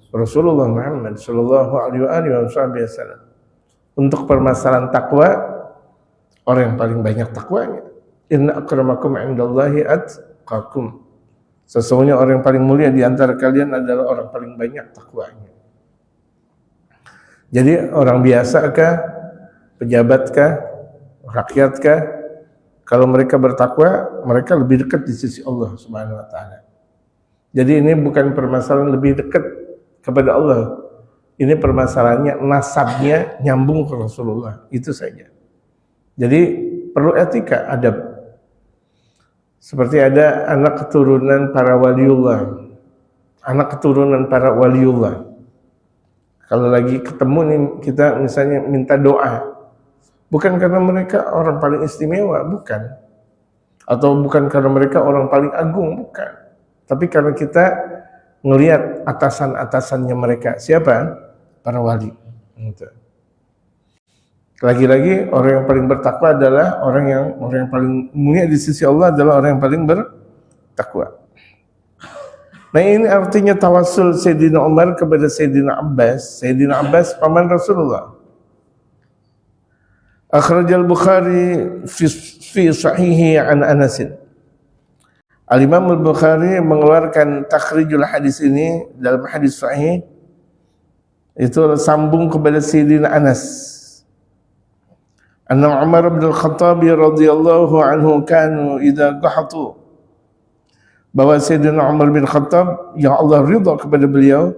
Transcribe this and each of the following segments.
Rasulullah Muhammad sallallahu alaihi wasallam. Untuk permasalahan takwa, orang yang paling banyak takwanya. Inna akramakum indallahi atqakum. Sesungguhnya orang yang paling mulia di antara kalian adalah orang paling banyak takwanya. Jadi orang biasa kah, pejabat kah, rakyat kah, kalau mereka bertakwa, mereka lebih dekat di sisi Allah Subhanahu wa taala. Jadi ini bukan permasalahan lebih dekat kepada Allah. Ini permasalahannya nasabnya nyambung ke Rasulullah, itu saja. Jadi perlu etika, adab. Seperti ada anak keturunan para waliullah. Anak keturunan para waliullah. Kalau lagi ketemu nih kita misalnya minta doa. Bukan karena mereka orang paling istimewa, bukan. Atau bukan karena mereka orang paling agung, bukan. Tapi karena kita ngelihat atasan-atasannya mereka. Siapa? Para wali. Lagi-lagi orang yang paling bertakwa adalah orang yang paling mulia di sisi Allah adalah orang yang paling bertakwa. Nah ini artinya tawasul Sayyidina Umar kepada Sayyidina Abbas. Sayyidina Abbas paman Rasulullah. Akhrajal Bukhari fi sahihi an Anasin. Al-Imam Al-Bukhari mengeluarkan takhrijul hadis ini dalam hadis sahih. Itu sambung kepada Sayyidina Anas. Anna Umar bin Al-Khattab radhiyallahu anhu kanu idza qahatu. Bahwa Sayyidina Umar bin Khattab, yang Allah ridha kepada beliau,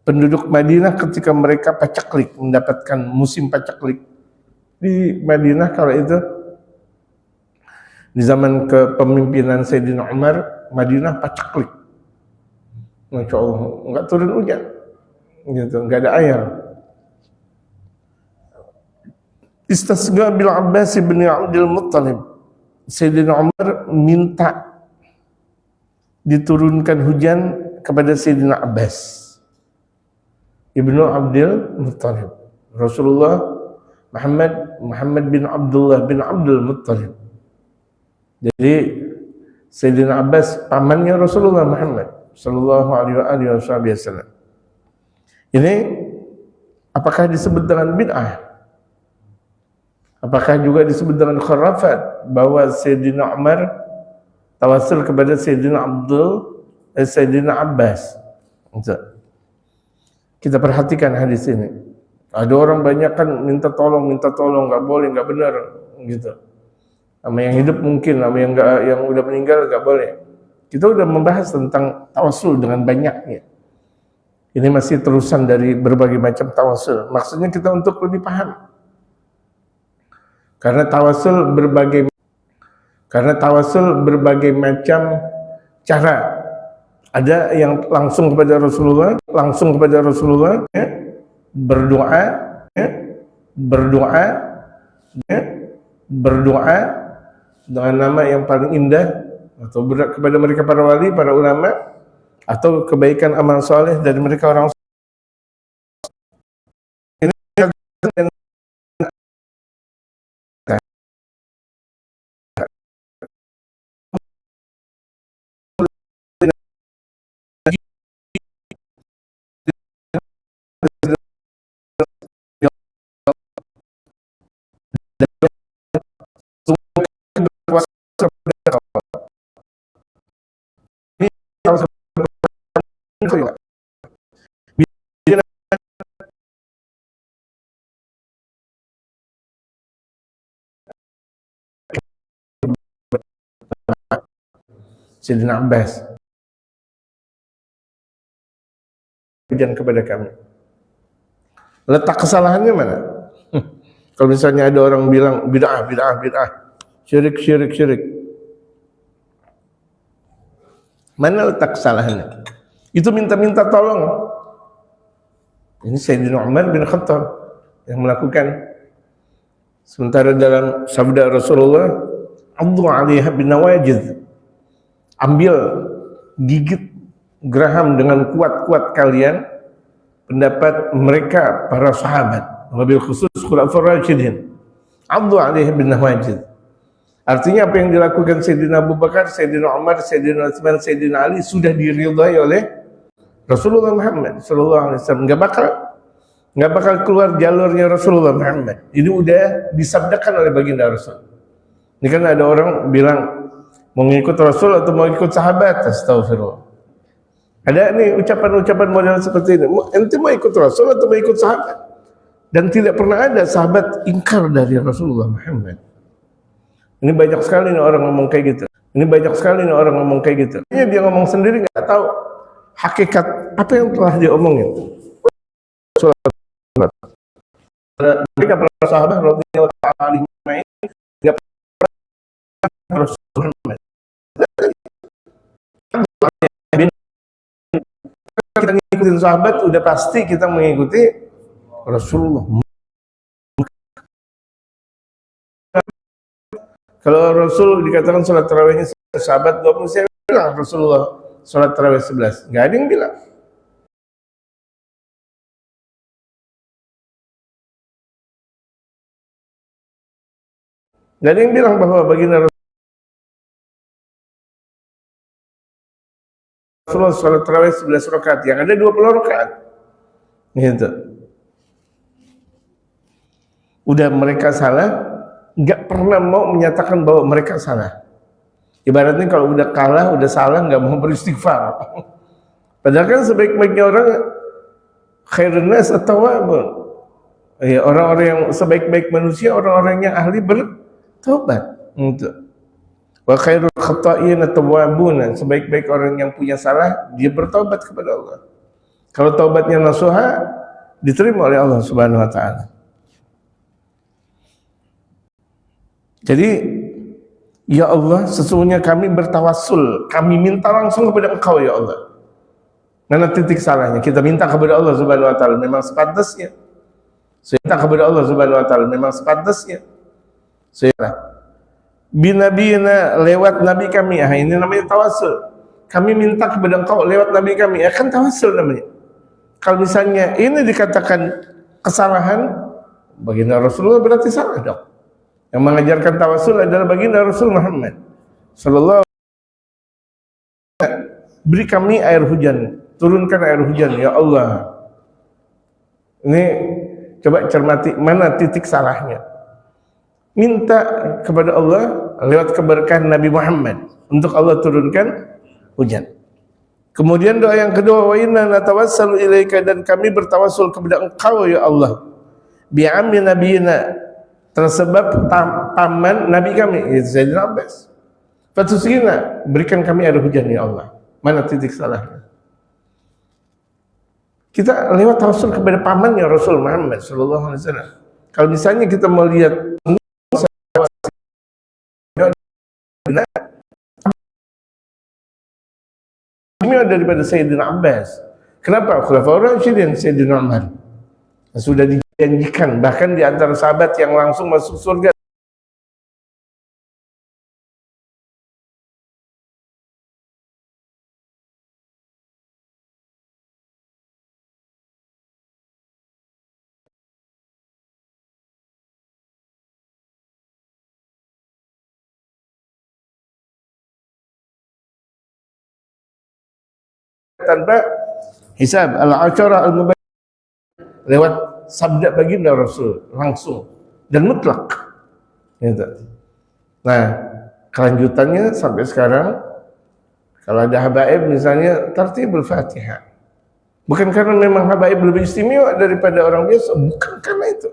penduduk Madinah ketika mereka pacaklik, mendapatkan musim pacaklik di Madinah kala itu, di zaman kepemimpinan Sayyidina Umar, Madinah pacaklik. Masya Allah, enggak turun hujan, gitu, enggak ada air. Istasqa bil Abbas bin Abdul Muttalib. Sayyidina Umar minta diturunkan hujan kepada Sayyidina Abbas Ibnu Abdul Muttalib. Rasulullah Muhammad bin Abdullah bin Abdul Muttalib. Jadi Sayyidina Abbas pamannya Rasulullah Muhammad sallallahu alaihi wasallam. Ini apakah disebut dengan bid'ah? Apakah juga disebut dengan khurafat bahwa Sayyidina Umar tawasul kepada Sayyidina Abbas? Kita perhatikan hadis ini. Ada orang banyak kan minta tolong, nggak boleh, nggak benar, gitu. Sama yang hidup mungkin, sama yang udah meninggal nggak boleh. Kita udah membahas tentang tawasul dengan banyaknya. Ini masih terusan dari berbagai macam tawasul. Maksudnya kita untuk lebih paham. Karena tawasul berbagai macam cara. Ada yang langsung kepada Rasulullah, ya, berdoa dengan nama yang paling indah, atau kepada mereka para wali, para ulama, atau kebaikan amal soleh dari mereka orang. Ini Sayyidina Abbas hujan kepada kami. Letak kesalahannya mana? Kalau misalnya ada orang bilang bid'ah, syirik. Mana letak kesalahannya? Itu minta tolong. Ini Sayyidina Umar bin Khattab yang melakukan. Sementara dalam sabda Rasulullah, "Addu 'alaiha bin nawajid." Ambil, gigit geraham dengan kuat-kuat kalian pendapat mereka para sahabat, wabil khusus khulafaur rasyidin. Addu 'alaiha bin nawajid. Artinya apa yang dilakukan Sayyidina Abu Bakar, Sayyidina Umar, Sayyidina Utsman, Sayyidina Ali sudah diridhai oleh Rasulullah Muhammad sallallahu alaihi wasallam. Nggak bakal keluar jalurnya Rasulullah Muhammad. Ini udah disabdakan oleh baginda Rasul. Ini kan ada orang bilang mau ngikut Rasul atau mau ikut sahabat, astagfirullah. Ada nih ucapan-ucapan model seperti ini. Ente mau ikut Rasul atau mau ikut sahabat? Dan tidak pernah ada sahabat ingkar dari Rasulullah Muhammad. Ini banyak sekali nih orang ngomong kayak gitu. Dia ngomong sendiri nggak tahu hakikat apa yang telah dia omongin. Mereka para sahabat radhiyallahu ta'ala anhum nggak pernah Rasulullah Muhammad. Kita ngikutin sahabat udah pasti kita mengikuti Rasulullah. Kalau Rasul dikatakan sholat tarawihnya sahabat 20, saya bilang Rasulullah sholat tarawih 11. Nggak ada yang bilang. Nggak ada yang bilang bahwa baginda Rasulullah sholat tarawih 11 rakaat. Yang ada 20 rakaat. Gitu. Udah mereka salah, nggak pernah mau menyatakan bahwa mereka salah. Ibaratnya kalau udah kalah, udah salah, nggak mau beristighfar. Padahal kan sebaik-baiknya orang khairun nas at-tawwabun. Ya, orang-orang yang sebaik-baik manusia, orang-orang yang ahli bertaubat. Wa khairul khata'in at-tawwabun. Sebaik-baik orang yang punya salah, dia bertaubat kepada Allah. Kalau taubatnya nasuha, diterima oleh Allah Subhanahu wa taala. Jadi, ya Allah, sesungguhnya kami bertawassul, kami minta langsung kepada Engkau ya Allah. Mana titik salahnya? Kita minta kepada Allah Subhanahu wa taala memang sepantasnya. Saya minta kepada Allah Subhanahu wa taala memang sepantasnya. Saya binabiyina lewat nabi kami. Ini namanya tawassul. Kami minta kepada Engkau lewat nabi kami. Kan tawassul namanya. Kalau misalnya ini dikatakan kesalahan, baginda Rasulullah berarti salah dong. Yang mengajarkan tawassul adalah baginda Rasul Muhammad sallallahu alaihi wasallam. Beri kami air hujan, turunkan air hujan ya Allah. Ini coba cermati mana titik salahnya. Minta kepada Allah lewat keberkahan Nabi Muhammad untuk Allah turunkan hujan. Kemudian doa yang kedua, wa inna natawassalu ilaika, dan kami bertawassul kepada Engkau ya Allah. Bi'ammi nabiyina, tersebab paman Nabi kami, Sayyidina Abbas. Fatusqina, berikan kami air hujan ya Allah. Mana titik salahnya? Kita lewat tawassul kepada pamannya Rasul Muhammad sallallahu alaihi wasallam. Kalau misalnya kita melihat ini daripada Sayyidina Abbas. Kenapa? Khulafaur Rasyidin, Sayyidina Umar. Sudah dijanjikan bahkan di antara sahabat yang langsung masuk surga. Tanpa hisab, al-asyara al-mubayyinah, lewat sabda baginda Rasul langsung dan mutlak gitu. Nah, kelanjutannya sampai sekarang kalau ada habaib misalnya tartibul Fatihah, bukan karena memang habaib lebih istimewa daripada orang biasa, bukan karena itu.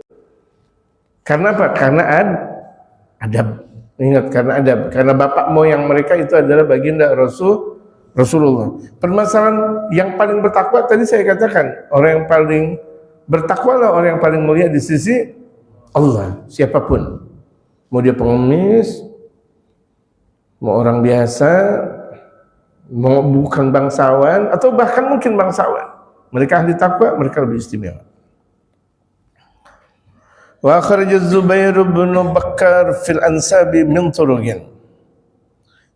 Karena apa? Karena adab. Ingat, karena adab, karena bapak moyang mereka itu adalah baginda Rasulullah. Permasalahan yang paling bertakwa tadi saya katakan, orang yang paling bertakwa lah orang yang paling mulia di sisi Allah, siapapun. Mau dia pengemis, mau orang biasa, mau bukan bangsawan, atau bahkan mungkin bangsawan. Mereka ahli takwa, mereka lebih istimewa. Wa kharaja Zubair bin Bakkar fil ansabi min turugin.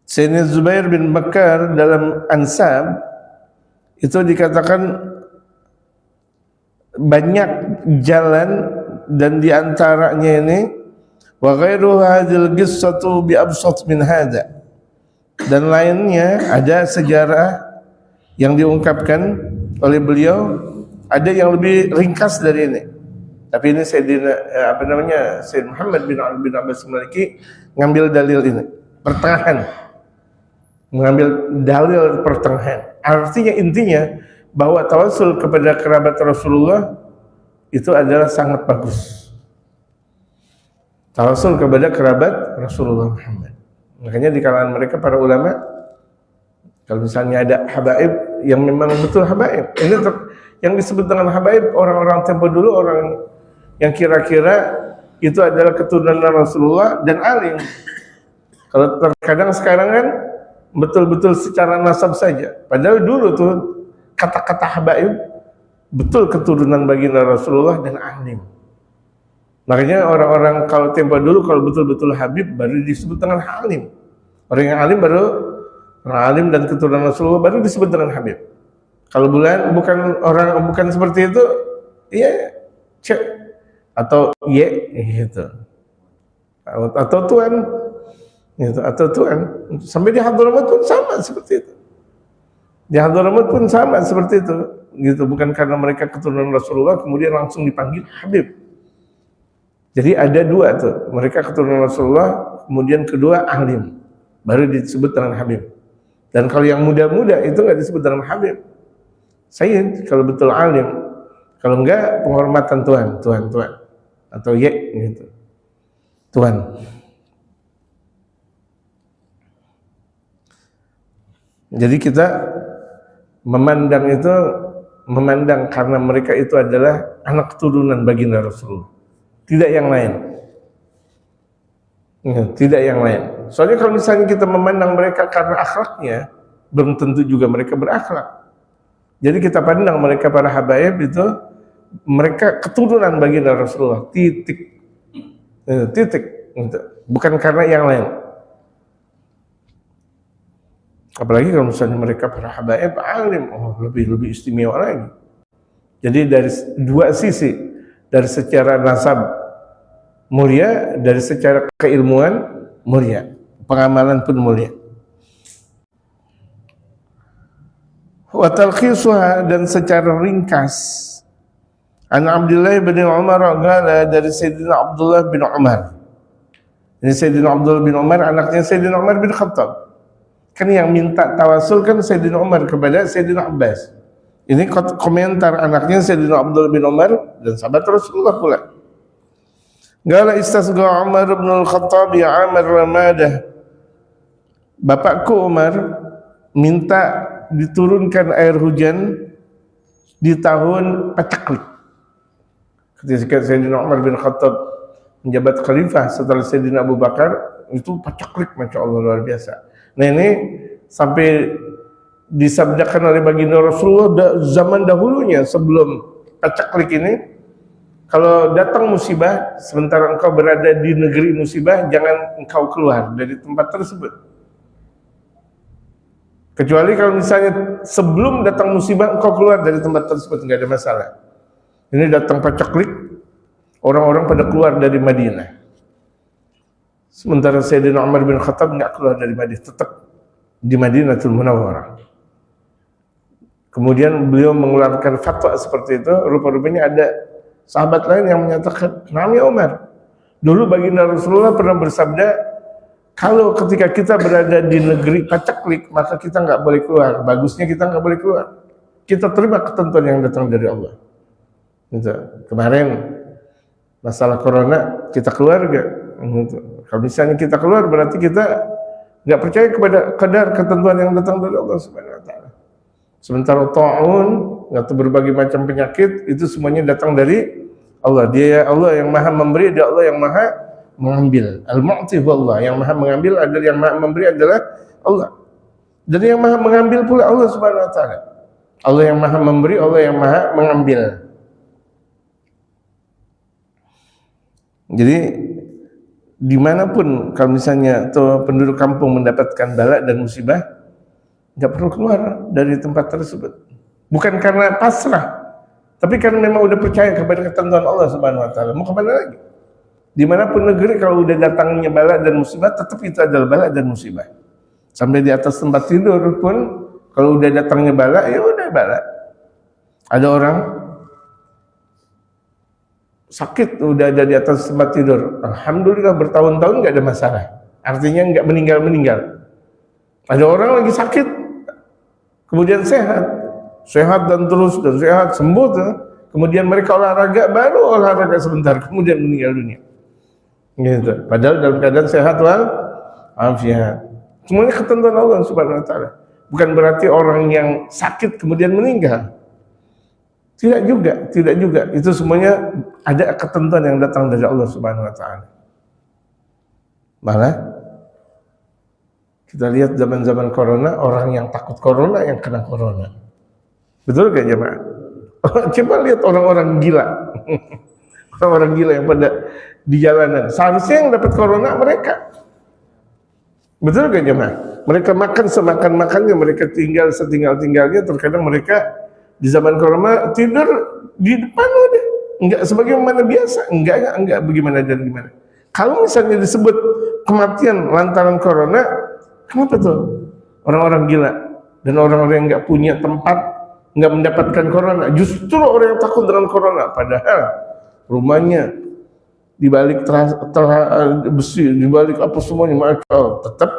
Sayyidina Zubair bin Bakkar dalam Ansab itu dikatakan banyak jalan, dan diantaranya ini wa ghairu hadhil qissatu bi absat min hada, dan lainnya ada sejarah yang diungkapkan oleh beliau, ada yang lebih ringkas dari ini. Tapi ini Sayyidina Sayyid Muhammad bin Ali bin Abbas Maliki ngambil dalil ini pertengahan, mengambil dalil pertengahan. Artinya intinya bahwa tawasul kepada kerabat Rasulullah itu adalah sangat bagus. Tawasul kepada kerabat Rasulullah Muhammad. Makanya di kalangan mereka para ulama, kalau misalnya ada habaib yang memang betul habaib, ini yang disebut dengan habaib, orang-orang tempo dulu, orang yang kira-kira itu adalah keturunan Rasulullah dan alim. Kalau terkadang sekarang kan betul-betul secara nasab saja. Padahal dulu tuh kata-kata habaib betul keturunan baginda Rasulullah dan alim. Makanya orang-orang kalau tempo dulu kalau betul-betul habib baru disebut dengan alim. Orang yang alim baru orang alim dan keturunan Rasulullah baru disebut dengan habib. Kalau bukan seperti itu, ya cek atau gitu, atau tuan gitu, atau tuan. Sampai di Hadramaut pun sama seperti itu. Di Hadramaut pun sama seperti itu gitu, bukan karena mereka keturunan Rasulullah kemudian langsung dipanggil habib. Jadi ada dua tuh, mereka keturunan Rasulullah kemudian kedua alim baru disebut dengan habib. Dan kalau yang muda-muda itu nggak disebut dengan habib, Sayyid kalau betul alim, kalau enggak penghormatan tuan atau gitu, tuan. Jadi kita memandang karena mereka itu adalah anak keturunan baginda Rasulullah, tidak yang lain. Ya, tidak yang lain. Soalnya kalau misalnya kita memandang mereka karena akhlaknya, belum tentu juga mereka berakhlak. Jadi kita pandang mereka para habaib itu mereka keturunan baginda Rasulullah, titik, bukan karena yang lain. Apalagi kalau misalnya mereka para habaib alim, lebih istimewa lagi. Jadi dari dua sisi, dari secara nasab mulia, dari secara keilmuan mulia, pengamalan pun mulia. Wa talkhisuha, dan secara ringkas, an Abdullah bin Umar qala, dari Sayyidina Abdullah bin Umar. Ini Sayyidina Abdullah bin Umar anaknya Sayyidina Umar bin Khattab. Kan yang minta tawasul kan Sayyidina Umar kepada Sayyidina Abbas. Ini komentar anaknya Sayyidina Abdullah bin Umar dan sahabat Rasulullah pula. Qala istasqa Umar bin Al-Khattab ya Amr Ramadah. Bapakku Umar minta diturunkan air hujan di tahun pacaklik. Ketika Sayyidina Umar bin Khattab menjabat khalifah setelah Sayyidina Abu Bakar, itu pacaklik, Masya Allah, luar biasa. Nah ini sampai disabdakan oleh baginda Rasulullah zaman dahulunya sebelum pacaklik ini, kalau datang musibah sementara engkau berada di negeri musibah, jangan engkau keluar dari tempat tersebut. Kecuali kalau misalnya sebelum datang musibah engkau keluar dari tempat tersebut, nggak ada masalah. Ini datang pacaklik, orang-orang pada keluar dari Madinah. Sementara Sayyidina Umar bin Khattab nggak keluar dari Madinah, tetap di Madinatul Munawwarah. Kemudian beliau mengeluarkan fatwa seperti itu. Rupa-rupanya ada sahabat lain yang menyatakan, "Nami Umar, dulu baginda Rasulullah pernah bersabda, kalau ketika kita berada di negeri pacaklik, maka kita nggak boleh keluar. Bagusnya kita nggak boleh keluar. Kita terima ketentuan yang datang dari Allah." Gitu. Kemarin masalah corona, kita keluar nggak? Gitu. Kalau misalnya kita keluar, berarti kita nggak percaya kepada kadar ketentuan yang datang dari Allah Subhanahu Wa Taala. Sementara ta'un atau berbagai macam penyakit itu semuanya datang dari Allah. Dia Allah yang maha memberi, dia Allah yang maha mengambil. Al-Mu'ti Allah, yang maha mengambil adalah, yang maha memberi adalah Allah. Dan yang maha mengambil pula Allah Subhanahu Wa Taala. Allah yang maha memberi, Allah yang maha mengambil. Jadi dimanapun kalau misalnya tuh penduduk kampung mendapatkan bala dan musibah, nggak perlu keluar dari tempat tersebut. Bukan karena pasrah, tapi karena memang udah percaya kepada ketentuan Allah Subhanahu Wa Taala. Mau kemana lagi? Dimanapun negeri kalau udah datangnya bala dan musibah, tetap itu adalah bala dan musibah. Sampai di atas tempat tidur pun kalau udah datangnya bala, ya udah bala. Ada orang sakit udah ada di atas tempat tidur, alhamdulillah bertahun-tahun nggak ada masalah, artinya nggak meninggal. Ada orang lagi sakit kemudian sehat dan terus dan sehat sembuh tuh. Kemudian mereka olahraga, baru olahraga sebentar kemudian meninggal dunia gitu, padahal dalam keadaan sehat wal afiat. Semuanya ketentuan Allah Subhanahu wa taala. Bukan berarti orang yang sakit kemudian meninggal. Tidak juga. Itu semuanya ada ketentuan yang datang dari Allah Subhanahu wa taala. Malah kita lihat zaman-zaman corona, orang yang takut corona yang kena corona. Betul gak jemaah? Coba lihat orang-orang gila. Orang-orang gila yang pada di jalanan. Seharusnya yang dapat corona mereka. Betul gak jemaah? Mereka makan semakan-makannya, mereka tinggal setinggal-tinggalnya. Terkadang mereka di zaman corona tidur di depan udah. Enggak sebagaimana biasa. Enggak bagaimana dan gimana. Kalau misalnya disebut kematian lantaran corona, kenapa tuh? Orang-orang gila dan orang-orang yang enggak punya tempat, enggak mendapatkan corona. Justru orang yang takut dengan corona. Padahal rumahnya dibalik besi, dibalik apa semuanya, maka tetap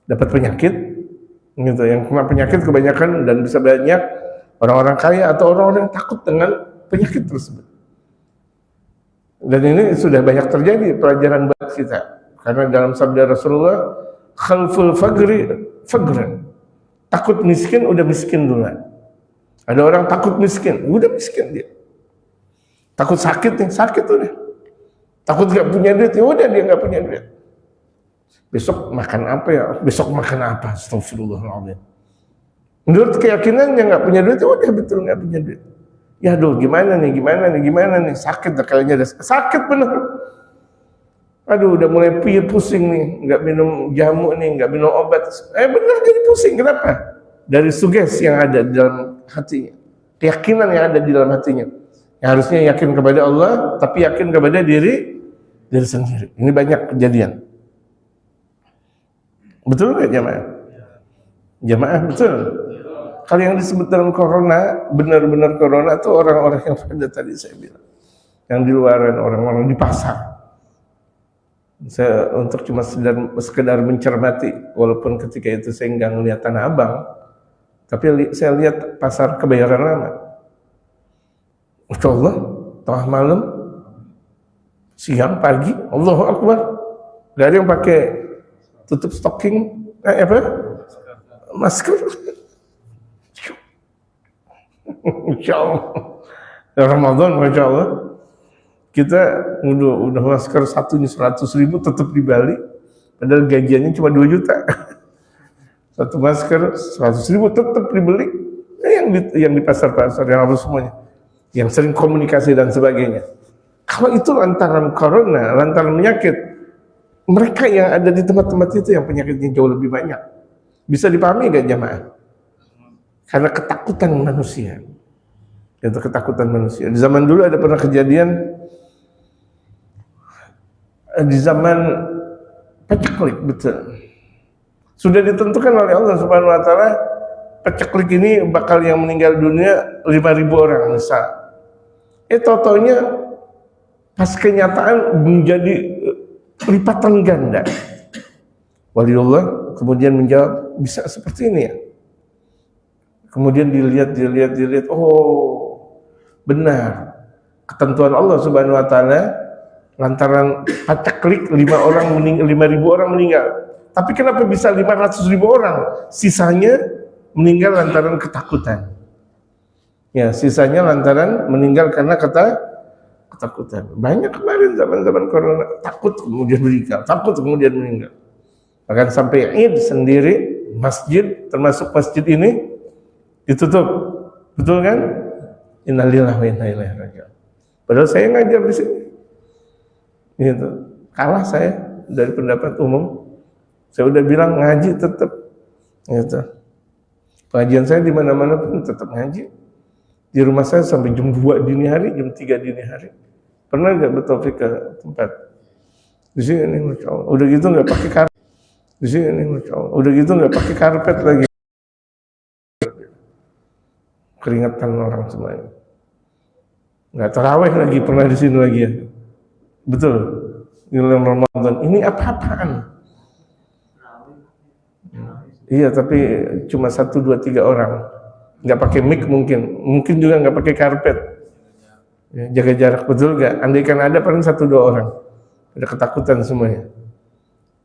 dapat penyakit gitu. Yang kena penyakit kebanyakan dan bisa banyak orang-orang kaya atau orang-orang yang takut dengan penyakit tersebut. Dan ini sudah banyak terjadi pelajaran buat kita, karena dalam sabda Rasulullah, khalful fagran, takut miskin udah miskin duluan. Ada orang takut miskin, udah miskin dia. Takut sakit nih, sakit udah. Takut gak punya duit, ya udah dia gak punya duit. Besok makan apa ya? Besok makan apa? Astagfirullahaladzim. Menurut keyakinannya gak punya duit, ya udah betul gak punya duit. Ya aduh gimana nih, sakit kayaknya sakit bener. Aduh udah mulai pusing nih, gak minum jamu nih, gak minum obat. Bener jadi pusing, kenapa? Dari sugesti yang ada di dalam hatinya, keyakinan yang ada di dalam hatinya. Yang harusnya yakin kepada Allah, tapi yakin kepada diri sendiri. Ini banyak kejadian. Betul nggak jamaah? Jamaah betul. Kalau yang disebut dalam corona, benar-benar corona itu orang-orang yang pada tadi saya bilang, yang di luaran, orang-orang di pasar. Saya untuk cuma sekedar mencermati, walaupun ketika itu saya nggak ngeliat Tanah Abang, tapi saya lihat pasar Kebayoran Lama. Masya Allah, tengah malam, siang, pagi, Allahu Akbar. Gak ada yang pakai tutup stocking, masker. Masya Allah. Ramadan, Masya Allah. Kita udah masker satunya 100.000 tetap di Bali. Padahal gajiannya cuma 2 juta. Satu masker 100.000 tetap dibeli. Yang di pasar-pasar, yang apa semuanya. Yang sering komunikasi dan sebagainya. Kalau itu lantaran corona, lantaran penyakit, mereka yang ada di tempat-tempat itu yang penyakitnya jauh lebih banyak. Bisa dipahami gak jamaah? Karena ketakutan manusia. Itu ketakutan manusia. Di zaman dulu ada pernah kejadian, di zaman paceklik, betul. Sudah ditentukan oleh Allah Subhanahu wa taala, paceklik ini bakal yang meninggal dunia 5.000 orang misal. Totalnya pas kenyataan menjadi lipatan ganda. Waliullah kemudian menjawab, bisa seperti ini ya? Kemudian dilihat, oh benar, ketentuan Allah Subhanahu wa taala lantaran paceklik 5.000 orang meninggal. Tapi kenapa bisa 500.000 orang? Sisanya meninggal lantaran ketakutan. Ya, sisanya lantaran meninggal karena ketakutan. Banyak kemarin zaman-zaman corona, takut kemudian meninggal. Bahkan sampai Id sendiri, masjid, termasuk masjid ini, ditutup. Betul kan? Innalillahi wa inna ilaihi raji'un. Padahal saya ngajar di sini. Gitu. Kalah saya dari pendapat umum. Saya udah bilang ngaji tetap. Gitu. Pengajian saya di mana-mana pun tetap ngaji. Di rumah saya sampai jam 2 dini hari, jam 3 dini hari. Pernah nggak bertaufik ke tempat? Di sini nih, Masya Allah. Udah gitu nggak pakai karpet. Di sini nih, Masya Allah. Udah gitu nggak pakai karpet lagi. keringetan orang semuanya. Nggak tarawih lagi, pernah di sini lagi ya. Betul. Di bulan Ramadan ini apa-apaan? Iya, tapi cuma 1, 2, 3 orang. Nggak pakai mic mungkin juga nggak pakai karpet. Ya, jaga jarak, betul nggak? Andaikan ada paling 1, 2 orang. Ada ketakutan semuanya.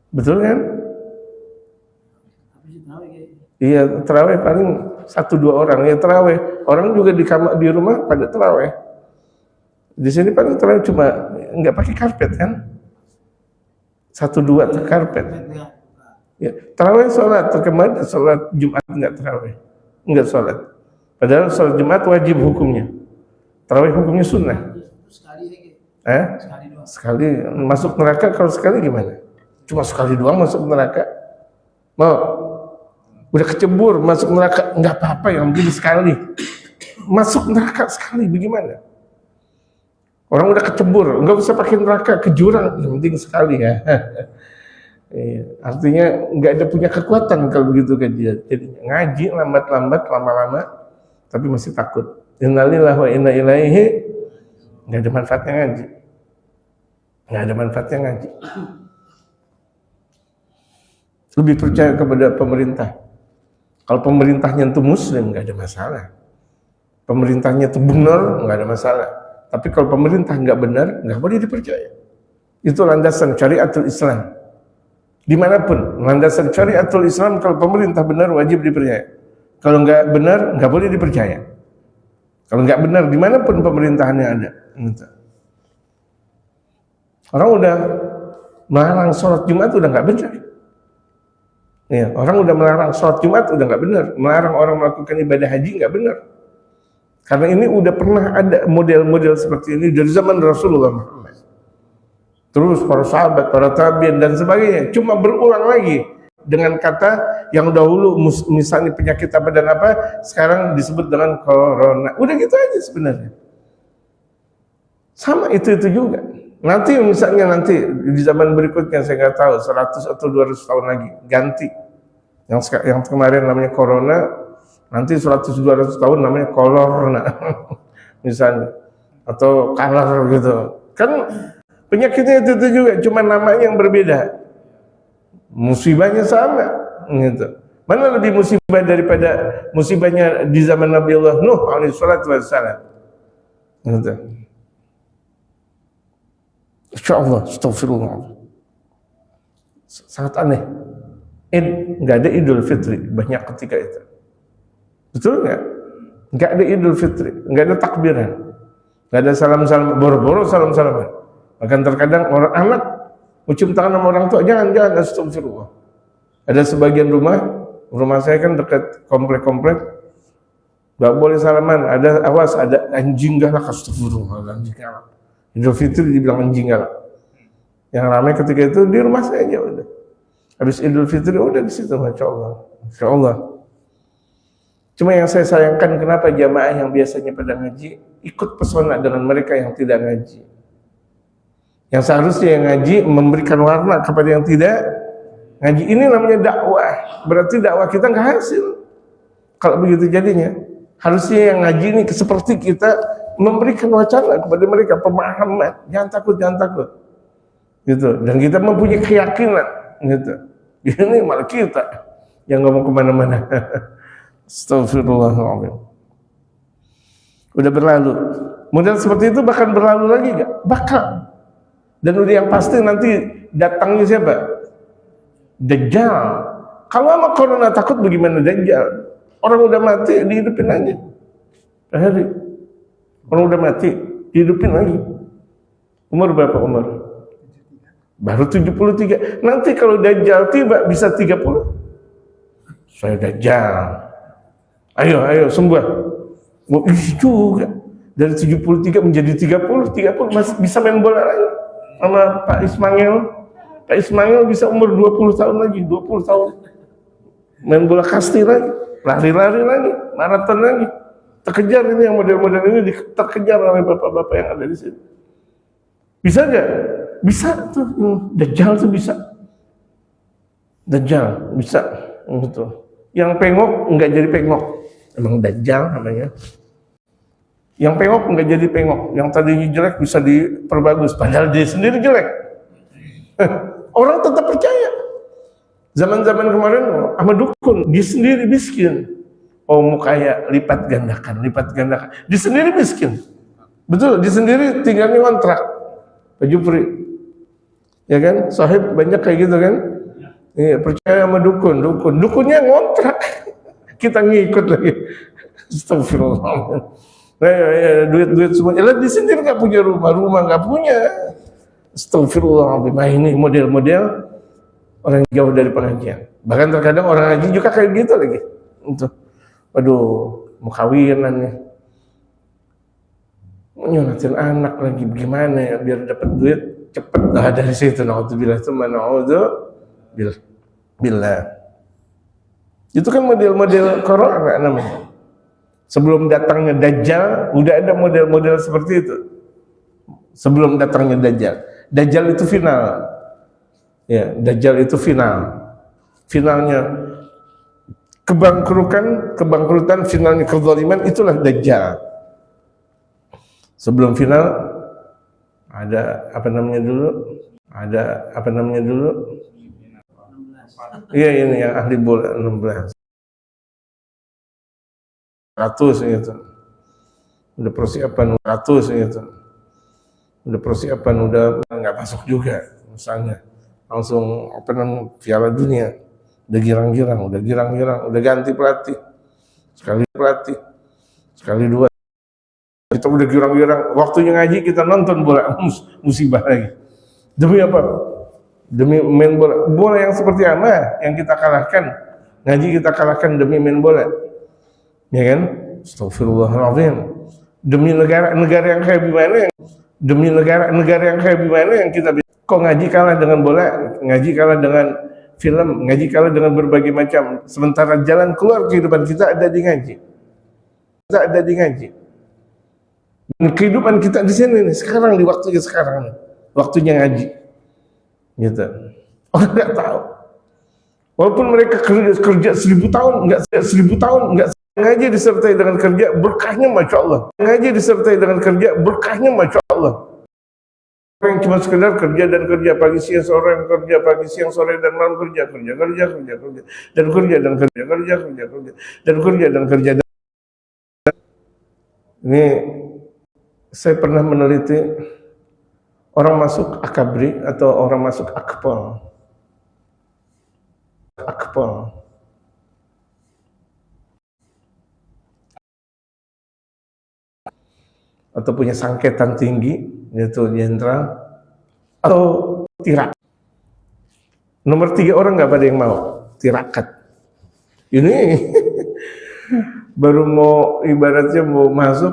Betul kan? Iya, terawih paling 1, 2 orang. Ya terawih. Orang juga di rumah pada terawih. Di sini paling terawih cuma nggak pakai karpet kan? 1, 2 karpet. Ya, terawih sholat, terkemarin sholat Jumat nggak terawih, nggak sholat. Padahal sholat Jumat wajib hukumnya. Terawih hukumnya sunnah. Sekali masuk neraka, kalau sekali gimana? Cuma sekali doang masuk neraka. Mau? Udah kecebur masuk neraka, nggak apa-apa, yang penting sekali. Masuk neraka sekali, bagaimana? Orang udah kecebur, nggak usah pakai neraka ke jurang, yang penting sekali ya. Artinya nggak ada punya kekuatan kalau begitu kan dia. Jadi ngaji lambat-lambat, lama-lama, tapi masih takut. Innalillahi wa inna ilaihi, nggak ada manfaatnya ngaji. Nggak ada manfaatnya ngaji. Lebih percaya kepada pemerintah. Kalau pemerintahnya itu muslim, nggak ada masalah. Pemerintahnya itu benar, nggak ada masalah. Tapi kalau pemerintah nggak benar, nggak boleh dipercaya. Itu landasan syariatul Islam. Dimanapun, landasan syariatul Islam, kalau pemerintah benar wajib dipercaya. Kalau nggak benar, nggak boleh dipercaya. Kalau nggak benar, dimanapun pemerintahannya ada. Orang udah melarang sholat Jumat udah nggak benar. Ya, orang udah melarang sholat Jumat udah nggak benar. Melarang orang melakukan ibadah haji nggak benar. Karena ini udah pernah ada model-model seperti ini dari zaman Rasulullah Muhammad. Terus para sahabat, para tabi'in dan sebagainya, cuma berulang lagi dengan kata yang dahulu misalnya penyakit apa dan apa, sekarang disebut dengan corona. Udah gitu aja sebenarnya. Sama itu juga. Nanti misalnya di zaman berikutnya saya nggak tahu 100 atau 200 tahun lagi ganti. Yang kemarin namanya corona, nanti 100-200 tahun namanya kolorna misalnya, atau color gitu. Kan penyakitnya itu juga, cuma namanya yang berbeda. Musibahnya sama, gitu. Mana lebih musibah daripada musibahnya di zaman Nabi Allah Nuh alaihi salatu wassalam? Gitu. Insyaallah, astagfirullah. Sangat aneh. Nggak ada Idul Fitri banyak ketika itu. Betul nggak? Nggak ada Idul Fitri, nggak ada takbiran, nggak ada salam-salam, boro-boro salam-salaman. Bahkan terkadang orang anak cium tangan sama orang tua, jangan astagfirullah. Ada sebagian rumah saya kan dekat komplek-komplek, nggak boleh salaman, ada anjing galak, astagfirullah, anjing galak. Idul Fitri dibilang anjing galak. Yang ramai ketika itu di rumah saya aja udah. Habis Idul Fitri udah di situ, masya Allah. Cuma yang saya sayangkan, kenapa jamaah yang biasanya pada ngaji ikut pesona dengan mereka yang tidak ngaji. Yang seharusnya yang ngaji memberikan warna kepada yang tidak ngaji. Ini namanya dakwah. Berarti dakwah kita nggak hasil kalau begitu jadinya. Harusnya yang ngaji ini seperti kita memberikan wacana kepada mereka, pemahaman. Jangan takut gitu. Dan kita mempunyai keyakinan gitu. Ini malah kita yang nggak mau kemana-mana. Astagfirullahaladzim. Udah berlalu. Model seperti itu bahkan berlalu lagi nggak? Bakal. Dan udah yang pasti nanti datangnya siapa? Dajjal. Kalau sama corona takut bagaimana Dajjal? Orang udah mati dihidupin aja. Orang udah mati dihidupin lagi. Umur berapa umur? Baru 73. Nanti kalau Dajjal tiba bisa 30. Saya Dajjal. Ayo sembah. Oh, juga. Dari 73 menjadi 30 masih bisa main bola lagi. Sama Pak Ismail bisa umur 20 tahun lagi, 20 tahun main bola kasti lagi, lari-lari lagi, maraton lagi, terkejar. Ini yang model-model ini terkejar oleh bapak-bapak yang ada di sini. Bisa nggak? Bisa tuh. Dajjal tuh bisa. Dajjal bisa gitu. Yang pengok nggak jadi pengok, Emang dajjal namanya. Yang pengok nggak jadi pengok, yang tadinya jelek bisa diperbagus, padahal dia sendiri jelek. Orang tetap percaya. Zaman-zaman kemarin sama dukun, dia sendiri miskin. Oh mau kaya, lipat gandakan. Dia sendiri miskin. Betul, dia sendiri tinggalnya kontrak. Pak Jupri. Ya kan, sahib banyak kayak gitu kan. Iya, percaya sama dukun. Dukunnya ngontrak. Kita ngikut lagi. Astagfirullah. Duit semuanya. Lah di sendiri nggak punya rumah nggak punya. Astagfirullah. Ini model-model orang jauh dari pengajian. Bahkan terkadang orang ngaji juga kayak gitu lagi. Untuk, waduh, mau kawinan nih. Mau nyunatin anak lagi, gimana ya biar dapat duit cepet. Nah dari situ, na'udzubillah itu billah. Itu kan model-model corona namanya. Sebelum datangnya Dajjal, udah ada model-model seperti itu. Sebelum datangnya Dajjal. Dajjal itu final. Ya, Dajjal itu final. Finalnya kebangkrutan, finalnya kezaliman, itulah Dajjal. Sebelum final ada apa namanya dulu? Iya ini yang ahli bola 16. 100 gitu. Udah persiapan udah nggak masuk juga misalnya. Langsung apa namanya Piala Dunia. Udah girang-girang, udah ganti pelatih. Sekali dua. Kita udah girang-girang, waktunya ngaji kita nonton bola, musibah lagi. Demi apa? Demi main bola yang seperti apa yang kita kalahkan. Ngaji kita kalahkan demi main bola. Ya kan? Astagfirullahaladzim. Demi negara yang kayak gimana yang kita kok ngaji kalah dengan bola, ngaji kalah dengan film, ngaji kalah dengan berbagai macam. Sementara jalan keluar kehidupan kita ada di ngaji. Dan kehidupan kita di sini nih, sekarang di waktunya sekarang nih, waktunya ngaji, gitu. Orang nggak tahu. Walaupun mereka kerja 1000 tahun, nggak ngaji disertai dengan kerja, berkahnya masya Allah. Ngaji disertai dengan kerja, berkahnya masya Allah. Orang yang cuma sekedar kerja pagi siang sore dan malam kerja dan kerja. Ini saya pernah meneliti orang masuk akabri atau orang masuk akpol atau punya sangketan tinggi, yaitu jenderal atau tirak. Nomor 3 orang nggak pada yang mau tirakat. Ini baru mau ibaratnya mau masuk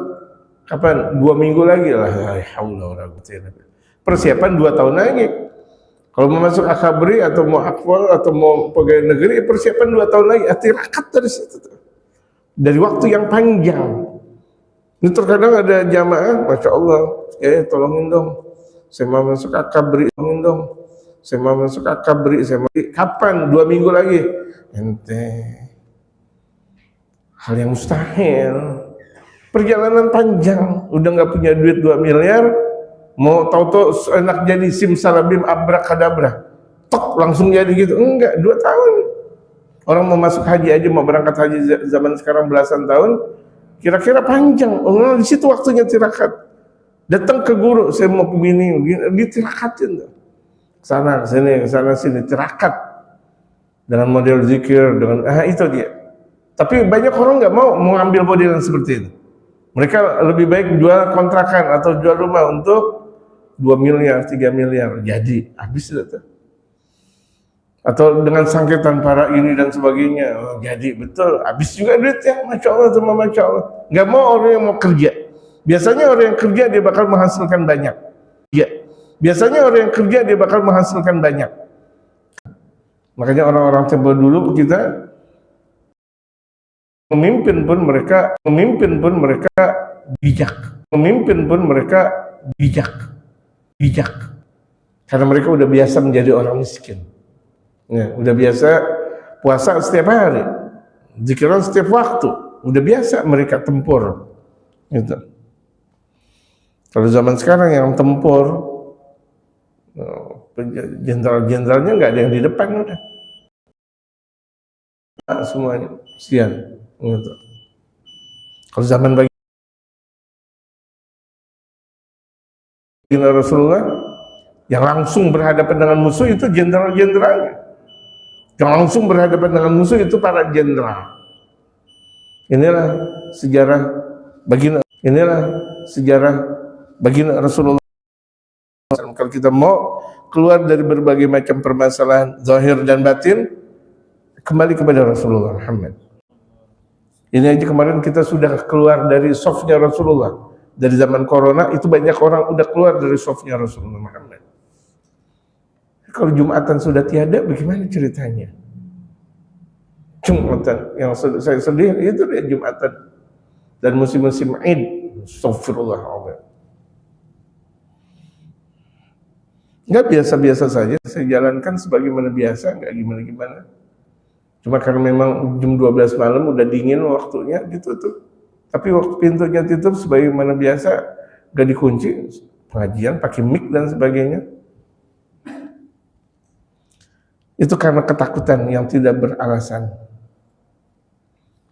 kapan? 2 minggu lagi lah. Persiapan 2 tahun lagi. Kalau mau masuk akabri atau mau akpol atau mau pegawai negeri, persiapan 2 tahun lagi. Tirakat dari situ tuh. Dari waktu yang panjang. Ini terkadang ada jamaah, masya Allah, tolongin dong, saya mau masuk akabri, kapan? 2 minggu lagi. Ente, hal yang mustahil. Perjalanan panjang, udah nggak punya duit 2 miliar, mau tahu-tahu enak jadi simsalabim abrakadabra, tok langsung jadi gitu. Enggak, 2 tahun. Orang mau masuk haji aja, mau berangkat haji zaman sekarang belasan tahun. Kira-kira panjang. Oh, di situ waktunya tirakat. Datang ke guru, saya mau begini, ditirakatin. Sana sini tirakat. Dengan model zikir, dengan itu dia. Tapi banyak orang nggak mau mengambil model yang seperti itu. Mereka lebih baik jual kontrakan atau jual rumah untuk 2 miliar, 3 miliar. Jadi habis itu. Atau dengan sangkitan para ini dan sebagainya, jadi betul, habis juga duitnya, masya Allah, masya Allah. Nggak mau orang yang mau kerja. Biasanya orang yang kerja dia bakal menghasilkan banyak. Ya, biasanya orang yang kerja dia bakal menghasilkan banyak. Makanya orang-orang tua dulu kita memimpin pun mereka bijak, karena mereka udah biasa menjadi orang miskin. Ya, udah biasa puasa setiap hari, zikiran setiap waktu, udah biasa mereka tempur gitu. Kalau zaman sekarang yang tempur jenderal-jenderalnya nggak ada yang di depan udah semuanya sian gitu. Kalau zaman bagi Rasulullah yang langsung berhadapan dengan musuh itu jenderal-jenderalnya, yang langsung berhadapan dengan musuh itu para jenderal. Inilah sejarah baginda Rasulullah. Kalau kita mau keluar dari berbagai macam permasalahan zahir dan batin, kembali kepada Rasulullah Muhammad. Ini aja kemarin kita sudah keluar dari softnya Rasulullah. Dari zaman corona itu banyak orang udah keluar dari softnya Rasulullah Muhammad. Kalau Jumatan sudah tiada, bagaimana ceritanya? Jumatan yang saya sedih itu dia Jumatan dan musim-musim Id. Astagfirullah. Nggak biasa-biasa saja, saya jalankan sebagaimana biasa, nggak gimana-gimana. Cuma karena memang jam 12 malam udah dingin waktunya ditutup. Tapi waktu pintunya tutup sebagaimana biasa, nggak dikunci, pengajian pakai mic dan sebagainya. Itu karena ketakutan yang tidak beralasan.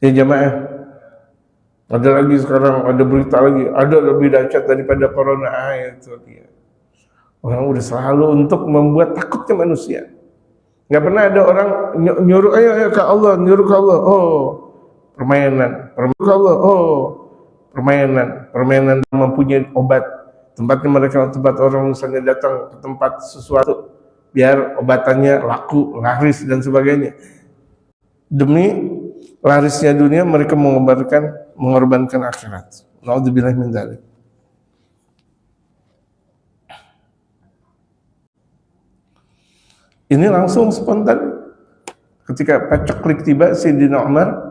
Ya jamaah, ada lagi sekarang, ada berita lagi, ada lebih dahsyat daripada corona. Itu dia. Orang udah selalu untuk membuat takutnya manusia. Nggak pernah ada orang nyuruh, ayo ke Allah, nyuruh ke Allah. Oh, permainan ke Allah. Oh, permainan mempunyai obat. Tempatnya mereka, tempat orang misalnya datang ke tempat sesuatu, biar obatannya laku, laris dan sebagainya. Demi larisnya dunia, mereka mengorbankan akhirat. Naudzubillah min dzalik. Ini langsung spontan. Ketika paceklik tiba, Sayyidina Umar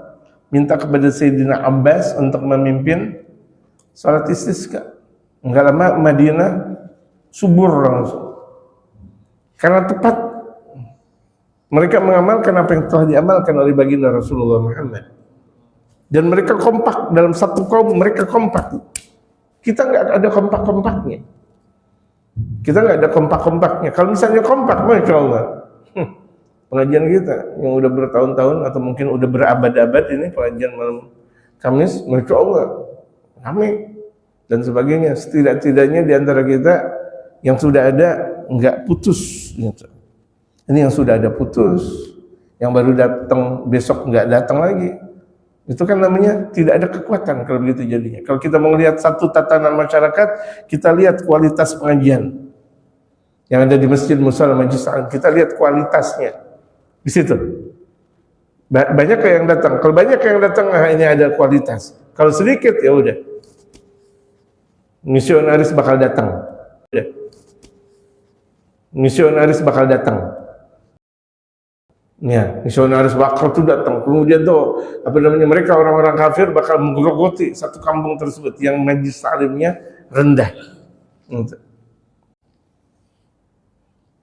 minta kepada Sayyidina Abbas untuk memimpin salat istisqa. Enggak lama Madinah subur langsung. Karena tepat mereka mengamalkan apa yang telah diamalkan oleh baginda Rasulullah Muhammad. Dan mereka kompak dalam satu kaum, mereka kompak. Kita enggak ada kompak-kompaknya. Kita nggak ada kompak-kompaknya. Kalau misalnya kompak, Masya Allah, pengajian kita yang udah bertahun-tahun atau mungkin udah berabad-abad ini pengajian malam Kamis, Masya Allah, rame dan sebagainya. Setidak-tidaknya di antara kita yang sudah ada nggak putus. Gitu. Ini yang sudah ada putus, yang baru datang besok nggak datang lagi. Itu kan namanya tidak ada kekuatan kalau begitu jadinya. Kalau kita mau melihat satu tatanan masyarakat, kita lihat kualitas pengajian yang ada di Masjid Musalla Majlis Ta'lim. Kita lihat kualitasnya di situ. Banyak yang datang. Kalau banyak yang datang, ini ada kualitas. Kalau sedikit, ya udah. Misionaris bakal datang. Misionaris bakal datang. Ya, misionaris bakal tuh datang. Kemudian tuh mereka orang-orang kafir bakal menggerogoti satu kampung tersebut yang majlis ta'limnya rendah.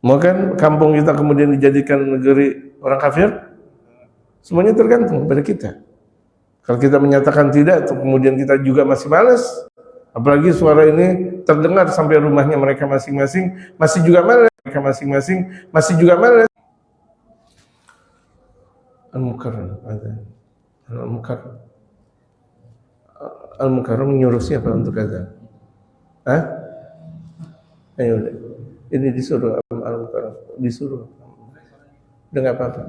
Mau kan kampung kita kemudian dijadikan negeri orang kafir? Semuanya tergantung pada kita. Kalau kita menyatakan tidak, kemudian kita juga masih malas. Apalagi suara ini terdengar sampai rumahnya mereka masing-masing, masih juga malas. Mereka masing-masing masih juga malas. Al-Mukarram ada. Al-Mukarram menyuruh siapa untuk azan? Hah? Ayo udah. Ini disuruh Al-Mukarram, disuruh. Udah enggak apa-apa.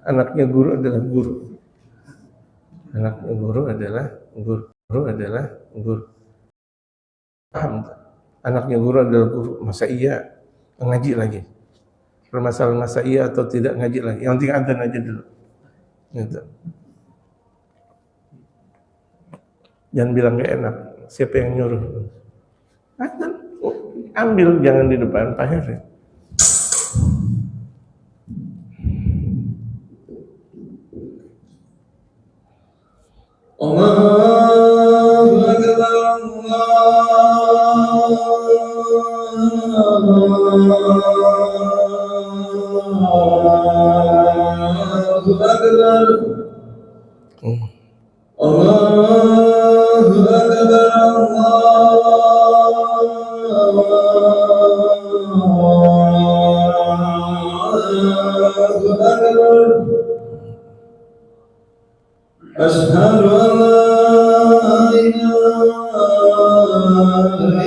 Anaknya guru adalah guru. Anaknya guru adalah guru. Guru adalah guru. Paham? Anaknya guru adalah guru. Masa iya ngaji lagi? Permasalahan masa iya atau tidak ngaji lagi. Yang penting adzan aja dulu. Gitu. Jangan bilang gak enak. Siapa yang nyuruh? Adzan. Ambil, jangan di depan Pak Heri. Allahu Akbar,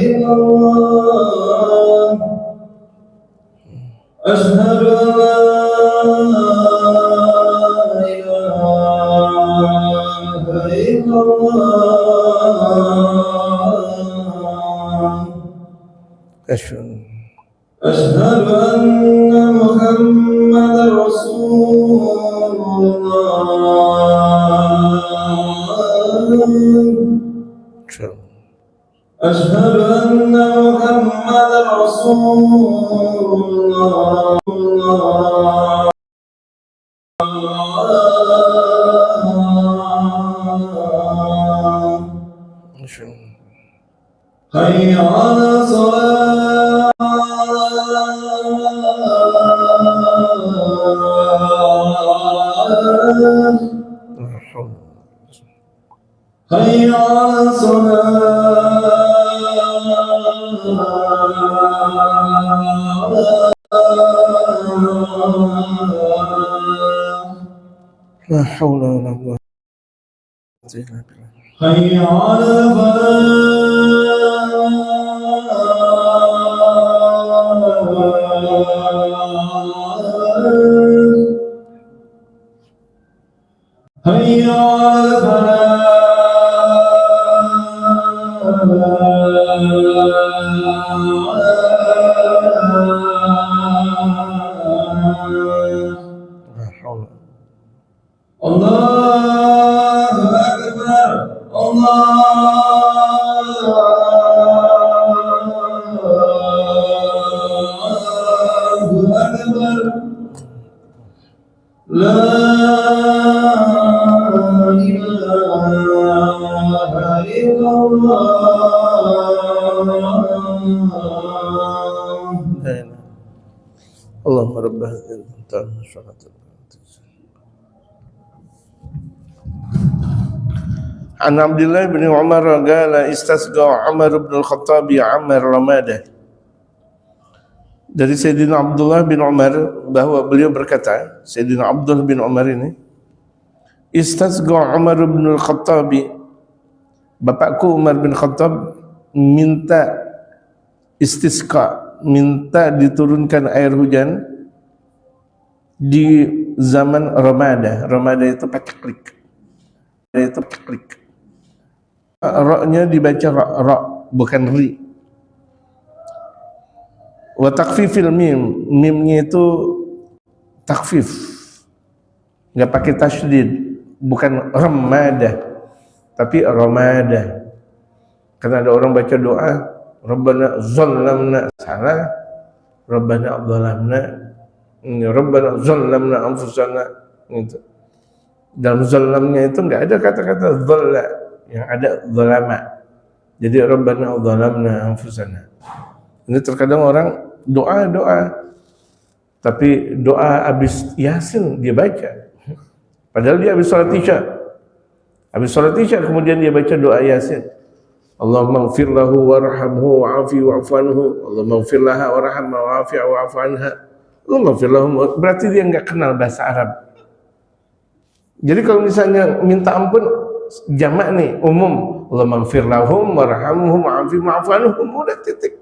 إلا الله أشهد أن لا إله إلا الله أشهد أن محمدا رسول الله أشهد أن محمدا رسول الله حي على الصلاة حي على لا حول ولا قوة إلا بالله حي على حي على لا حول الله أكبر الله أكبر لا إله إلا الله لا إله اللهم رب هذه الدعوة والصلاة عن عبد الله بن عمر قال استسقى عمر بن الخطاب عمر رماده. Dari Sayyidina Abdullah bin Umar bahwa beliau berkata, Sayyidina Abdullah bin Umar ini, istasqa Umar bin Al-Khattab, bapakku Umar bin Khattab minta istisqa, minta diturunkan air hujan di zaman Ramadah. Ramadah itu pakai klik. Itu klik. Ra-nya dibaca ra, bukan ri. Wa takfifil mim, mimnya itu takfif, nggak pakai tasydid, bukan ramadah tapi ramadah. Karena ada orang baca doa Rabbana zallamna, salah, Rabbana zallamna anfusana gitu. Dalam zallamnya itu nggak ada kata-kata zalla, yang ada zalama. Jadi Rabbana zallamna anfusana. Ini terkadang orang doa tapi doa habis Yasin dia baca, padahal dia habis sholat isya kemudian dia baca doa Yasin. Allahumma ighfir lahu warhamhu wa'afi wa'fu anhu, Allahumma ighfir laha warhamha wa'afi wa'fu anha, Allahumma ighfir lahum. Berarti dia enggak kenal bahasa Arab. Jadi kalau misalnya minta ampun jamak nih, umum, Allahumma ighfir lahum warhamhum wa'afi wa'fu anhum, udah titik.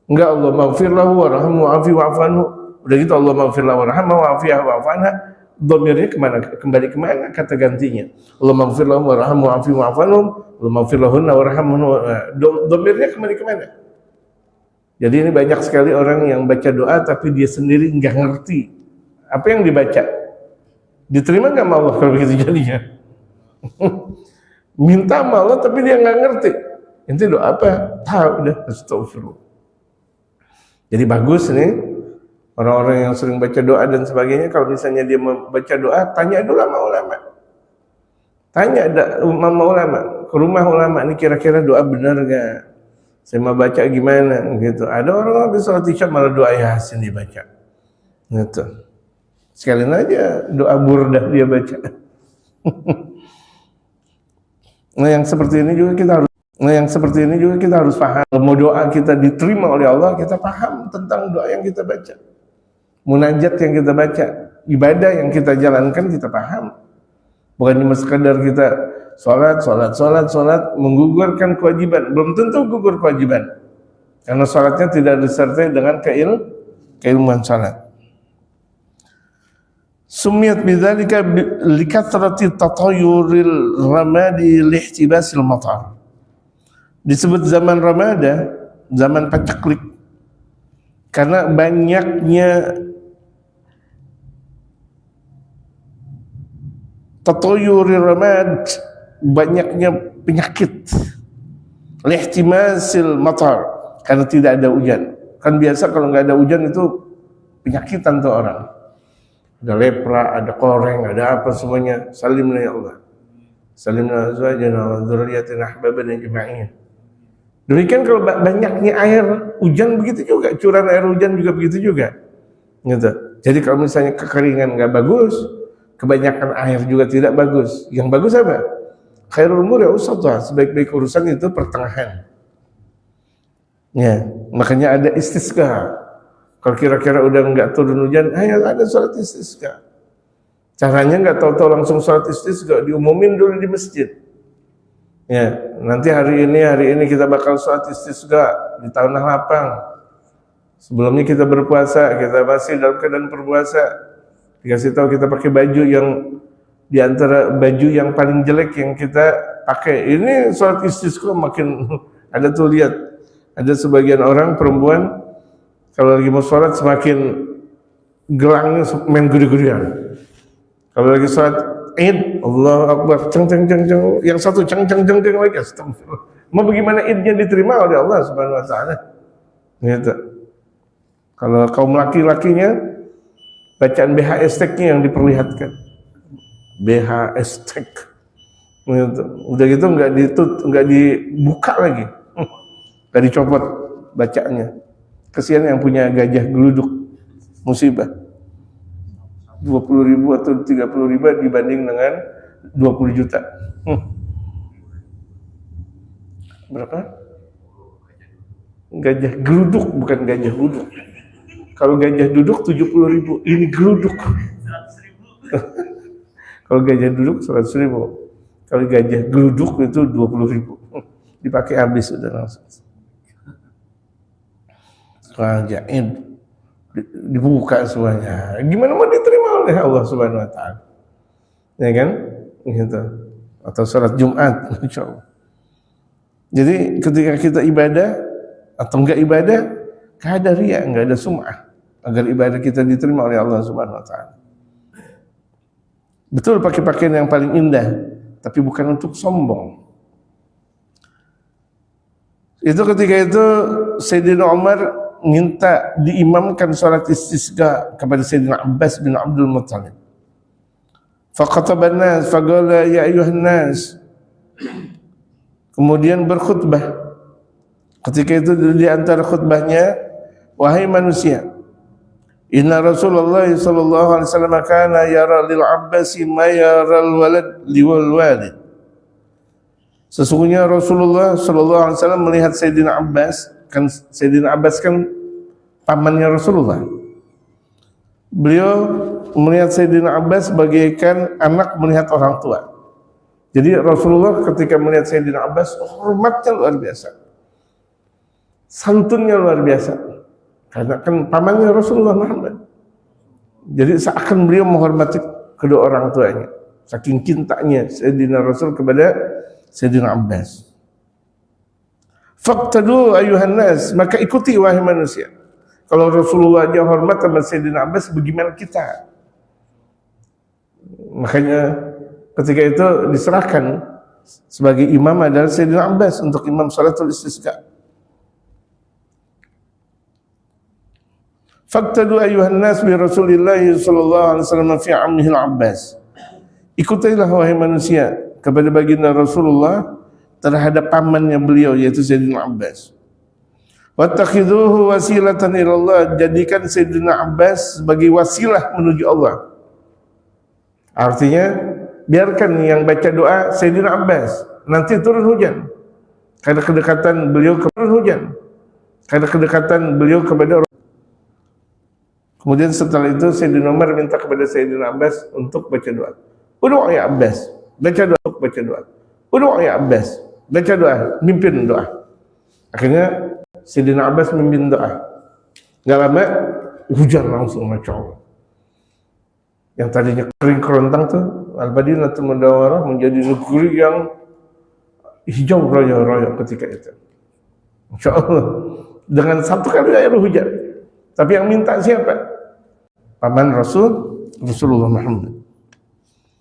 Enggak, Allah maghfir lahu warhamhu wa'afi wa'fu anhu. Udah gitu Allah maghfir lahu warhamhu wa'afi wa'fu anha. Dhamirnya kemana? Kembali kemana kata gantinya? Allah maghfir lahu warhamhu wa'afi wa'fu anhum. Allah maghfir lahunna warhamhunna. Dhamirnya kembali kemana? Jadi ini banyak sekali orang yang baca doa tapi dia sendiri enggak ngerti apa yang dibaca. Diterima enggak sama Allah kalau begitu jadinya? Minta sama Allah tapi dia enggak ngerti. Inti doa apa? Tahu udah, astagfirullah. Jadi bagus nih orang-orang yang sering baca doa dan sebagainya, kalau misalnya dia membaca doa, tanya dulu sama ulama. Tanya sama ulama, ke rumah ulama, ini kira-kira doa benar gak? Saya mau baca gimana gitu. Ada orang habis sholat isya malah doa Yasin dibaca. Gitu. Sekalian aja doa burdah dia baca. Nah yang seperti ini juga kita harus paham. Mau doa kita diterima oleh Allah, kita paham tentang doa yang kita baca, munajat yang kita baca, ibadah yang kita jalankan kita paham. Bukan cuma sekadar kita Sholat menggugurkan kewajiban. Belum tentu gugur kewajiban, karena sholatnya tidak disertai dengan keilmuan sholat. Sumiyat bidzalika likathrati tatayuril ramadi lihtibasil matar. Disebut zaman ramada, zaman paceklik, karena banyaknya tatayuril ramad, banyaknya penyakit. Lihtimasil matar, karena tidak ada hujan. Kan biasa kalau nggak ada hujan itu penyakitan tuh orang. Ada lepra, ada koreng, ada apa semuanya. Salimna ya Allah. Salimna azwajana wa dzurriyyatina ahbaban ajma'in. Demikian kalau banyaknya air hujan begitu juga, curahan air hujan juga begitu juga. Gitu. Jadi kalau misalnya kekeringan nggak bagus, kebanyakan air juga tidak bagus. Yang bagus apa? Khairul umuri awsatuha, sebaik-baik urusan itu pertengahan. Ya, makanya ada istisqa. Kalau kira-kira udah nggak turun hujan, ayo ada sholat istisqa. Caranya nggak tahu-tahu langsung sholat istisqa, diumumin dulu di masjid. Ya, nanti hari ini kita bakal sholat istisqa di Tanah Lapang. Sebelumnya kita berpuasa, kita masih dalam keadaan berpuasa. Dikasih tahu kita pakai baju yang di antara baju yang paling jelek yang kita pakai. Ini sholat istisqa makin ada tuh, lihat. Ada sebagian orang perempuan kalau lagi mau sholat semakin gelangnya main gede-gedean. Kalau lagi sholat Id, Allahu Akbar, ceng. Yang satu ceng lagi, astagfirullah. Mau bagaimana Idnya diterima oleh Allah Subhanahu Wa Taala? Gitu. Kalau kaum laki-lakinya bacaan BHS-nya yang diperlihatkan. BHS. Gitu. Udah gitu nggak dibuka lagi, nggak dicopot bacaannya. Kesian yang punya gajah geluduk, musibah. 20.000 atau 30.000 dibanding dengan 20 juta. Berapa? Gajah geluduk, bukan gajah duduk. Kalau gajah duduk 70.000, ini geluduk. Kalau gajah duduk 100.000. Kalau gajah geluduk itu 20.000. Dipakai habis sudah langsung. Ajaib, dibuka semuanya. Gimana mau diterima oleh Allah Subhanahu Wa Taala? Ya kan? Gitu. Atau sholat Jumat, insya Allah. Jadi ketika kita ibadah atau enggak ibadah, enggak ada riya, enggak ada sum'ah, agar ibadah kita diterima oleh Allah Subhanahu Wa Taala. Betul pakai pakaian yang paling indah, tapi bukan untuk sombong. Itu ketika itu Sayyidina Umar minta diimamkan salat istisqa kepada Sayyidina Abbas bin Abdul Muttalib. Faqataban nas faqala ya ayyuhan nas. Kemudian berkhutbah. Ketika itu di antara khutbahnya, wahai manusia, inna Rasulullah sallallahu alaihi wasallam kana yara lil Abbas ma yara al walad liwal walid. Sesungguhnya Rasulullah sallallahu alaihi wasallam melihat Sayyidina Abbas, kan Sayyidina Abbas kan pamannya Rasulullah. Beliau melihat Sayyidina Abbas bagaikan anak melihat orang tua. Jadi Rasulullah ketika melihat Sayyidina Abbas, hormatnya luar biasa, santunnya luar biasa, karena kan pamannya Rasulullah Muhammad. Jadi seakan beliau menghormati kedua orang tuanya, saking cintanya Sayyidina Rasul kepada Sayyidina Abbas. Faqtadu ayuhan nas, maka ikuti wahai manusia. Kalau Rasulullah aja hormat sama Sayyidina Abbas, bagaimana kita? Makanya ketika itu diserahkan sebagai imam adalah Sayyidina Abbas untuk imam salatul istisqa. Faqtadu ayuhan nas bi Rasulillah sallallahu alaihi wasallam fi ammihi al-Abbas. Ikutilah wahai manusia kepada baginda Rasulullah terhadap pamannya beliau, yaitu Sayyidina Abbas. Wattakhidhuhu wasilatan ila Allah, jadikan Sayyidina Abbas sebagai wasilah menuju Allah. Artinya biarkan yang baca doa Sayyidina Abbas, nanti turun hujan. Karena kedekatan beliau kepada Allah. Kemudian setelah itu Sayyidina Umar minta kepada Sayyidina Abbas untuk baca doa. Udu ya Abbas, baca doa. Udu ya Abbas, baca doa, mimpin doa. Akhirnya Sayyidina Abbas memimpin doa. Gak lama hujan langsung, Masya Allah. Yang tadinya kering kerontang tuh Al-Madinatul Munawwarah menjadi negeri yang hijau raya-raya ketika itu. Masya Allah. Dengan satu kali air hujan. Tapi yang minta siapa? Paman Rasulullah Muhammad.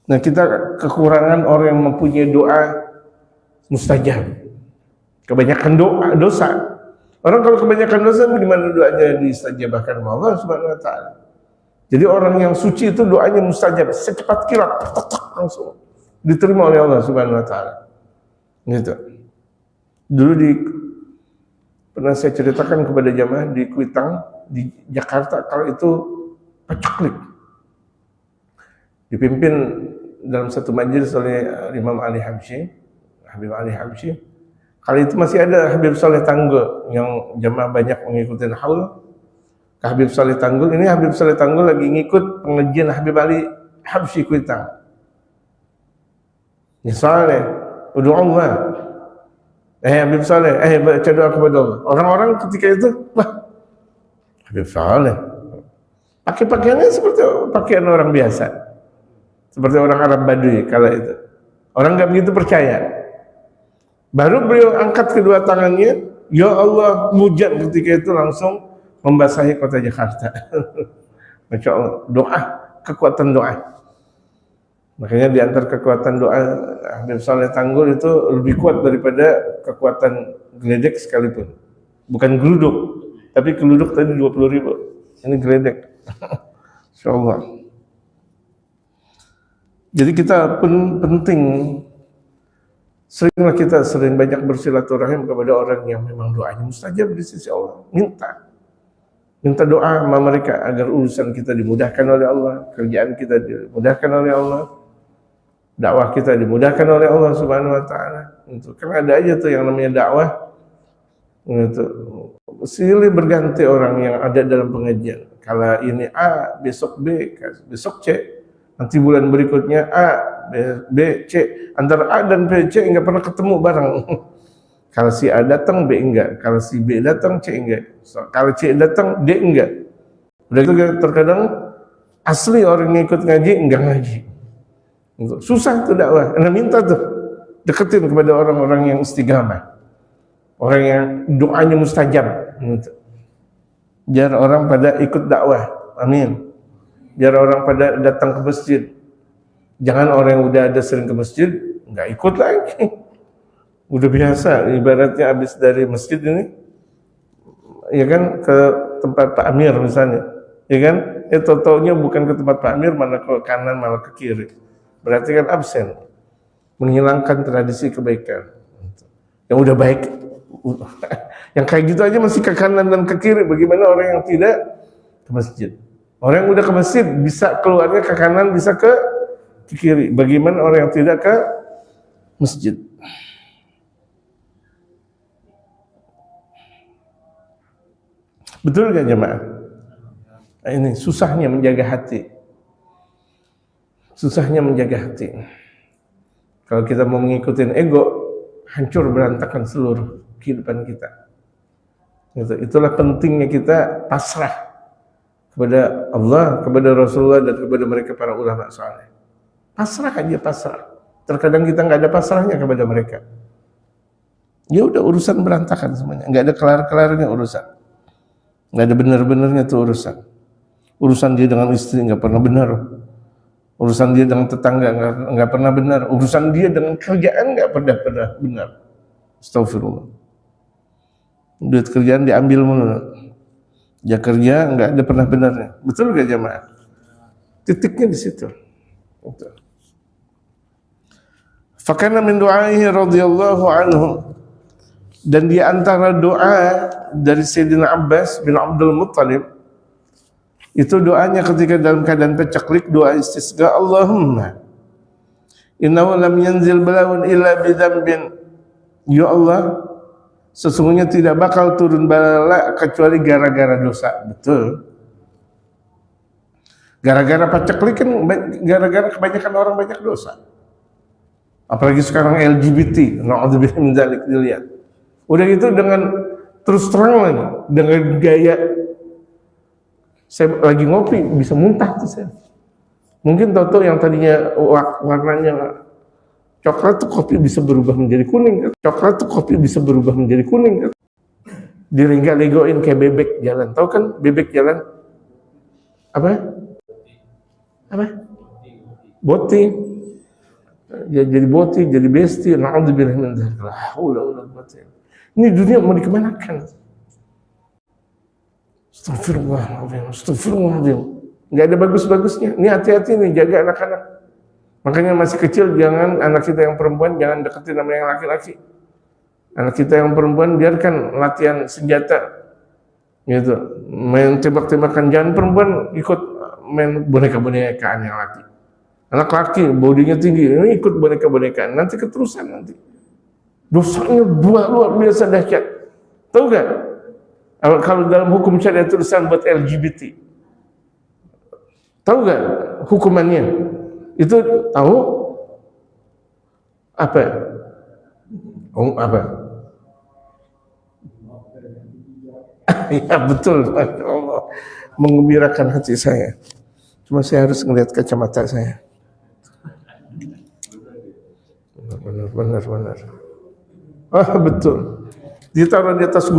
Nah, kita kekurangan orang yang mempunyai doa mustajab. Kebanyakan dosa. Orang kalau kebanyakan dosa, gimana doanya distajabahkan oleh Allah Subhanahu wa taala. Jadi orang yang suci itu doanya mustajab, secepat kilat, langsung diterima oleh Allah Subhanahu wa taala. Gitu. Dulu pernah saya ceritakan kepada jamaah di Kuitang di Jakarta, kalau itu pacaklik. Dipimpin dalam satu majelis oleh Imam Ali Habsyi, Habib Ali Habsyi. Kali itu masih ada Habib Saleh Tanggul yang jamaah banyak mengikuti haul. Habib Saleh Tanggul, ini Habib Saleh Tanggul lagi ngikut pengajian Habib Ali Habsyi Kuitang. Ya Saleh, udu Allah. Habib Saleh, baca doa kepada Allah. Orang-orang ketika itu, wah, Habib Saleh pakai pakaiannya seperti pakaian orang biasa, seperti orang Arab Baduy kala itu. Orang nggak begitu percaya. Baru beliau angkat kedua tangannya, ya Allah, hujan ketika itu langsung membasahi kota Jakarta. Masya Allah, doa, kekuatan doa. Makanya di antara kekuatan doa Habib Saleh Tanggul itu lebih kuat daripada kekuatan geledek sekalipun. Bukan geluduk, tapi geluduk tadi 20.000. Ini geledek. Insya Allah. Jadi kita pun penting, seringlah kita sering banyak bersilaturahim kepada orang yang memang doanya mustajab di sisi Allah. Minta doa sama mereka agar urusan kita dimudahkan oleh Allah, kerjaan kita dimudahkan oleh Allah, dakwah kita dimudahkan oleh Allah Subhanahu wa taala. Karena ada aja tuh yang namanya dakwah. Silih berganti orang yang ada dalam pengajian. Kalau ini A, besok B, besok C. Nanti bulan berikutnya A, B, C. Antara A dan B, C enggak pernah ketemu bareng. Kalau si A datang, B enggak. Kalau si B datang, C enggak. Kalau C datang, D enggak. Udah itu terkadang asli orang yang ikut ngaji enggak ngaji. Susah tuh dakwah. Anda minta tuh deketin kepada orang-orang yang istiqamah, orang yang doanya mustajab. Biar orang pada ikut dakwah. Amin. Biar orang pada datang ke masjid. Jangan orang yang udah ada sering ke masjid nggak ikut lagi. Udah biasa, ibaratnya habis dari masjid ini, ya kan, ke tempat Pak Amir misalnya, ya kan, taunya bukan ke tempat Pak Amir, mana ke kanan malah ke kiri. Berarti kan absen, menghilangkan tradisi kebaikan. Yang udah baik, yang kayak gitu aja masih ke kanan dan ke kiri. Bagaimana orang yang tidak ke masjid? Orang yang udah ke masjid bisa keluarnya ke kanan, bisa ke kiri. Bagaimana orang yang tidak ke masjid? Betul gak jemaah? Nah, ini susahnya menjaga hati. Susahnya menjaga hati. Kalau kita mau mengikuti ego, hancur berantakan seluruh kehidupan kita. Itulah pentingnya kita pasrah kepada Allah, kepada Rasulullah, dan kepada mereka para ulama saleh. Pasrah aja, pasrah. Terkadang kita nggak ada pasrahnya kepada mereka. Ya udah, urusan berantakan semuanya, nggak ada kelar-kelarnya urusan. Nggak ada benar-benarnya tuh urusan. Urusan dia dengan istri nggak pernah benar. Urusan dia dengan tetangga nggak pernah benar. Urusan dia dengan kerjaan nggak pernah benar. Astagfirullah. Duit kerjaan diambil mulu. Dia kerja nggak ada pernah benarnya. Betul gak jemaah? Titiknya di situ. Fakana min du'aihi radhiyallahu anhu. Dan di antara doa dari Sayyidina Abbas bin Abdul Muttalib, itu doanya ketika dalam keadaan pecaklik, doa istisqa, Allahumma innahu lam yanzil bala'un illa bidzambin. Ya Allah, sesungguhnya tidak bakal turun bala kecuali gara-gara dosa. Betul. Gara-gara pacaklik kan gara-gara kebanyakan orang banyak dosa. Apalagi sekarang LGBT, na'udzubillah min dzalik, dilihat. Udah gitu dengan terus terang lagi, dengan gaya, saya lagi ngopi bisa muntah tuh saya. Mungkin tahu-tahu yang tadinya warnanya coklat tuh kopi bisa berubah menjadi kuning. Coklat tuh kopi bisa berubah menjadi kuning. Diringga-legoin kayak bebek jalan. Tahu kan bebek jalan? Apa? Boti. Ya, jadi boti, jadi besti. Na'udzubillah min dzalik. La haula wala quwwata illa billah. Ini dunia mau dikemanakan? Astagfirullahaladzim. Nggak ada bagus-bagusnya. Ini hati-hati nih, jaga anak-anak. Makanya masih kecil jangan anak kita yang perempuan jangan deketin sama yang laki-laki. Anak kita yang perempuan biarkan latihan senjata, gitu. Main tembak-tembakan, jangan perempuan ikut main boneka-bonekaan yang laki. Anak laki bodinya tinggi, ini ikut boneka-bonekaan, nanti keterusan nanti. Dosanya luar biasa dahsyat. Tahu gak? Kalau dalam hukum syariat tulisan buat LGBT, tahu gak hukumannya? Itu tahu apa? Apa? Ya betul, Masya Allah, mengembirakan hati saya. Cuma saya harus ngelihat kacamata saya. Benar. Betul. Ditaruh di atas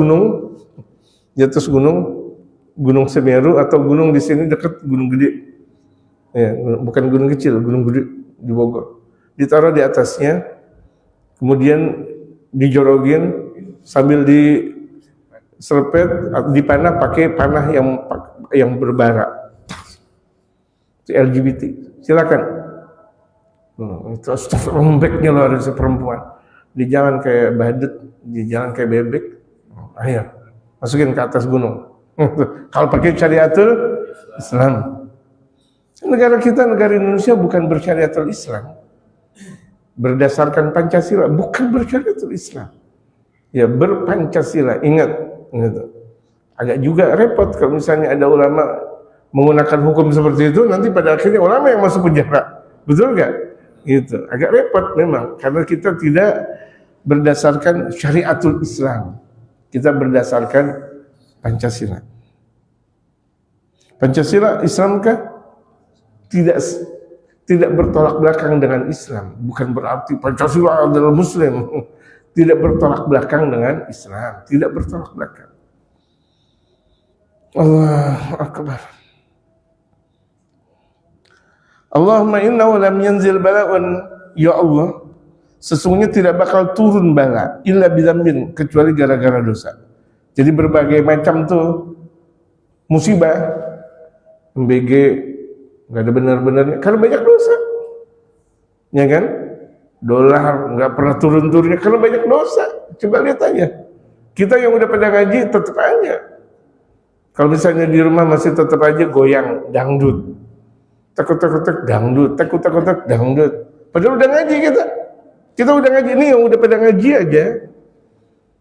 gunung Semeru atau gunung di sini dekat Gunung Gede. Ya, bukan gunung kecil, Gunung Gede di Bogor. Ditaruh di atasnya, kemudian dijorogin sambil diserpet, dipanah pakai panah yang berbara. Itu LGBT. Silakan. Itu lembeknya luar biasa perempuan. Di jalan kayak badut, di jalan kayak bebek. Ayo, masukin ke atas gunung. Kalau pakai syariatul Islam. Negara kita, negara Indonesia bukan bersyariatul Islam. Berdasarkan Pancasila, bukan bersyariatul Islam. Ya, berpancasila, ingat. Gitu. Agak juga repot kalau misalnya ada ulama menggunakan hukum seperti itu, nanti pada akhirnya ulama yang masuk penjara. Betul nggak? Gitu. Agak repot memang, karena kita tidak berdasarkan syariatul Islam. Kita berdasarkan Pancasila. Pancasila Islamkah? Tidak bertolak belakang dengan Islam. Bukan berarti Pancasila adalah Muslim. Tidak bertolak belakang dengan Islam. Tidak bertolak belakang. Allahu Akbar. Allahumma innahu lam yanzil bala'un. Ya Allah, sesungguhnya tidak bakal turun bala illa bidzambin, kecuali gara-gara dosa. Jadi berbagai macam tuh musibah, MBG, nggak ada benar-benarnya karena banyak dosa, ya kan? Dolar nggak pernah turun-turunnya karena banyak dosa. Coba lihat aja, kita yang udah pada ngaji tetap aja. Kalau misalnya di rumah masih tetap aja goyang dangdut, takut-takut dangdut, takut-takut dangdut. Padahal udah ngaji kita udah ngaji nih, yang udah pada ngaji aja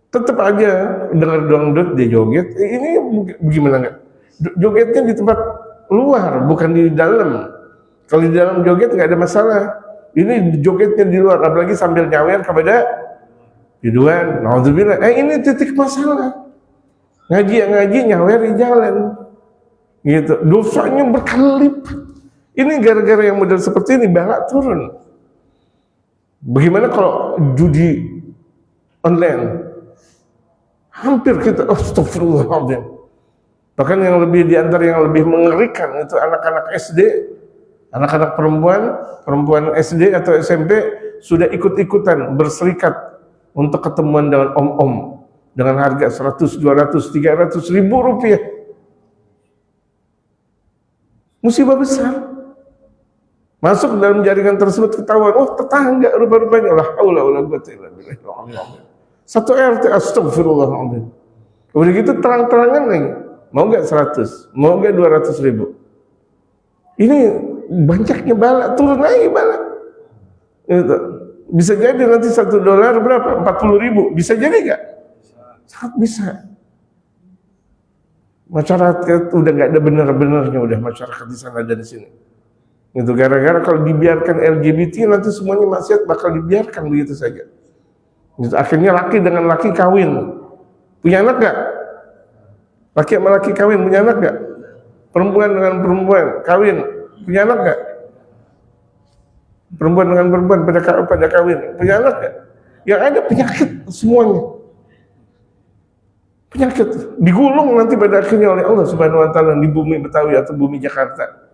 tetap aja dengar dangdut dia joget. Ini gimana nggak? Jogetnya di tempat luar, bukan di dalam. Kalau di dalam joget nggak ada masalah. Ini jogetnya di luar, apalagi sambil nyawer kepada biduan. Naudzubillah. Ini titik masalah. Ngaji nyawer di jalan. Gitu. Dosanya berkali lipat. Ini gara-gara yang model seperti ini bala turun. Bagaimana kalau judi online? Hampir kita astagfirullahaladzim. Bahkan yang lebih diantara yang lebih mengerikan itu anak-anak SD, anak-anak perempuan SD atau SMP sudah ikut-ikutan berserikat untuk ketemuan dengan om-om dengan harga 100, 200, 300 ribu rupiah. Musibah besar. Masuk dalam jaringan tersebut ketahuan, tetangga rupa-rupanya. La haula wala quwwata illa billah. Satu RT, astagfirullahaladzim. Udah gitu terang-terangan lagi. Mau nggak 100? Mau nggak 200 ribu? Ini banyaknya bala, turun lagi bala. Gitu. Bisa jadi nanti $1 berapa? 40 ribu. Bisa jadi nggak? Sangat bisa. Masyarakat udah nggak ada benar-benarnya, udah masyarakat di sana dan di sini. Itu gara-gara kalau dibiarkan LGBT nanti semuanya maksiat bakal dibiarkan begitu saja. Gitu. Akhirnya laki dengan laki kawin, punya anak gak? Laki sama laki kawin, punya anak gak? Perempuan dengan perempuan kawin, punya anak gak? Perempuan dengan perempuan pada kawin, punya anak gak? Yang ada penyakit semuanya. Penyakit digulung nanti pada akhirnya oleh Allah Subhanahu wa taala di bumi Betawi atau bumi Jakarta.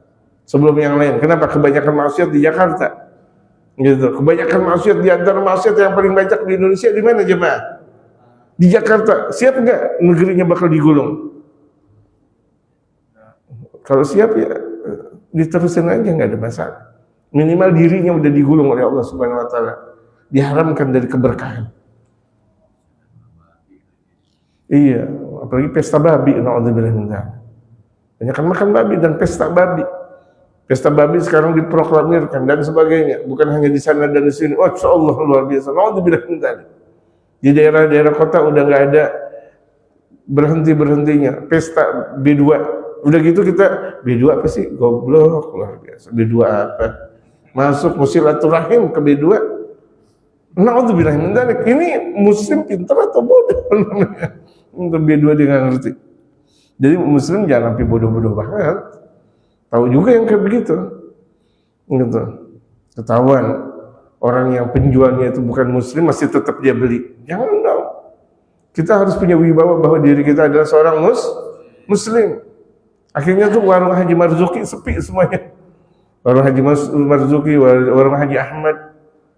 Sebelum yang lain. Kenapa? Kebanyakan maksiat di Jakarta. Gitu. Kebanyakan maksiat di antara maksiat yang paling banyak di Indonesia di mana jemaah? Di Jakarta. Siap nggak negerinya bakal digulung? Kalau siap ya diterusin aja, nggak ada masalah. Minimal dirinya udah digulung oleh Allah Subhanahu wa taala. Diharamkan dari keberkahan. Iya, apalagi pesta babi, naudzubillah min dzalik. Banyak makan babi dan pesta babi. Pesta babi sekarang diproklamirkan dan sebagainya, bukan hanya di sana dan di sini. Oh, insyaallah luar biasa. Naudzubillah min dzalik. Di daerah-daerah kota udah nggak ada berhentinya pesta B2. Udah gitu kita B2 apa sih? Goblok, luar biasa. B2 apa? Masuk silaturahim ke B2. Naudzubillah min dzalik. Ini muslim pintar atau bodoh namanya? Untuk B2 dia nggak ngerti. Jadi muslim jangan sampai bodoh-bodoh banget. Tahu juga yang kayak begitu, gitu. Ketahuan orang yang penjualnya itu bukan muslim masih tetap dia beli. Jangan dong. Kita harus punya wibawa bahwa diri kita adalah seorang muslim. Akhirnya tuh warung Haji Marzuki sepi semuanya. Warung Haji Marzuki, warung Haji Ahmad,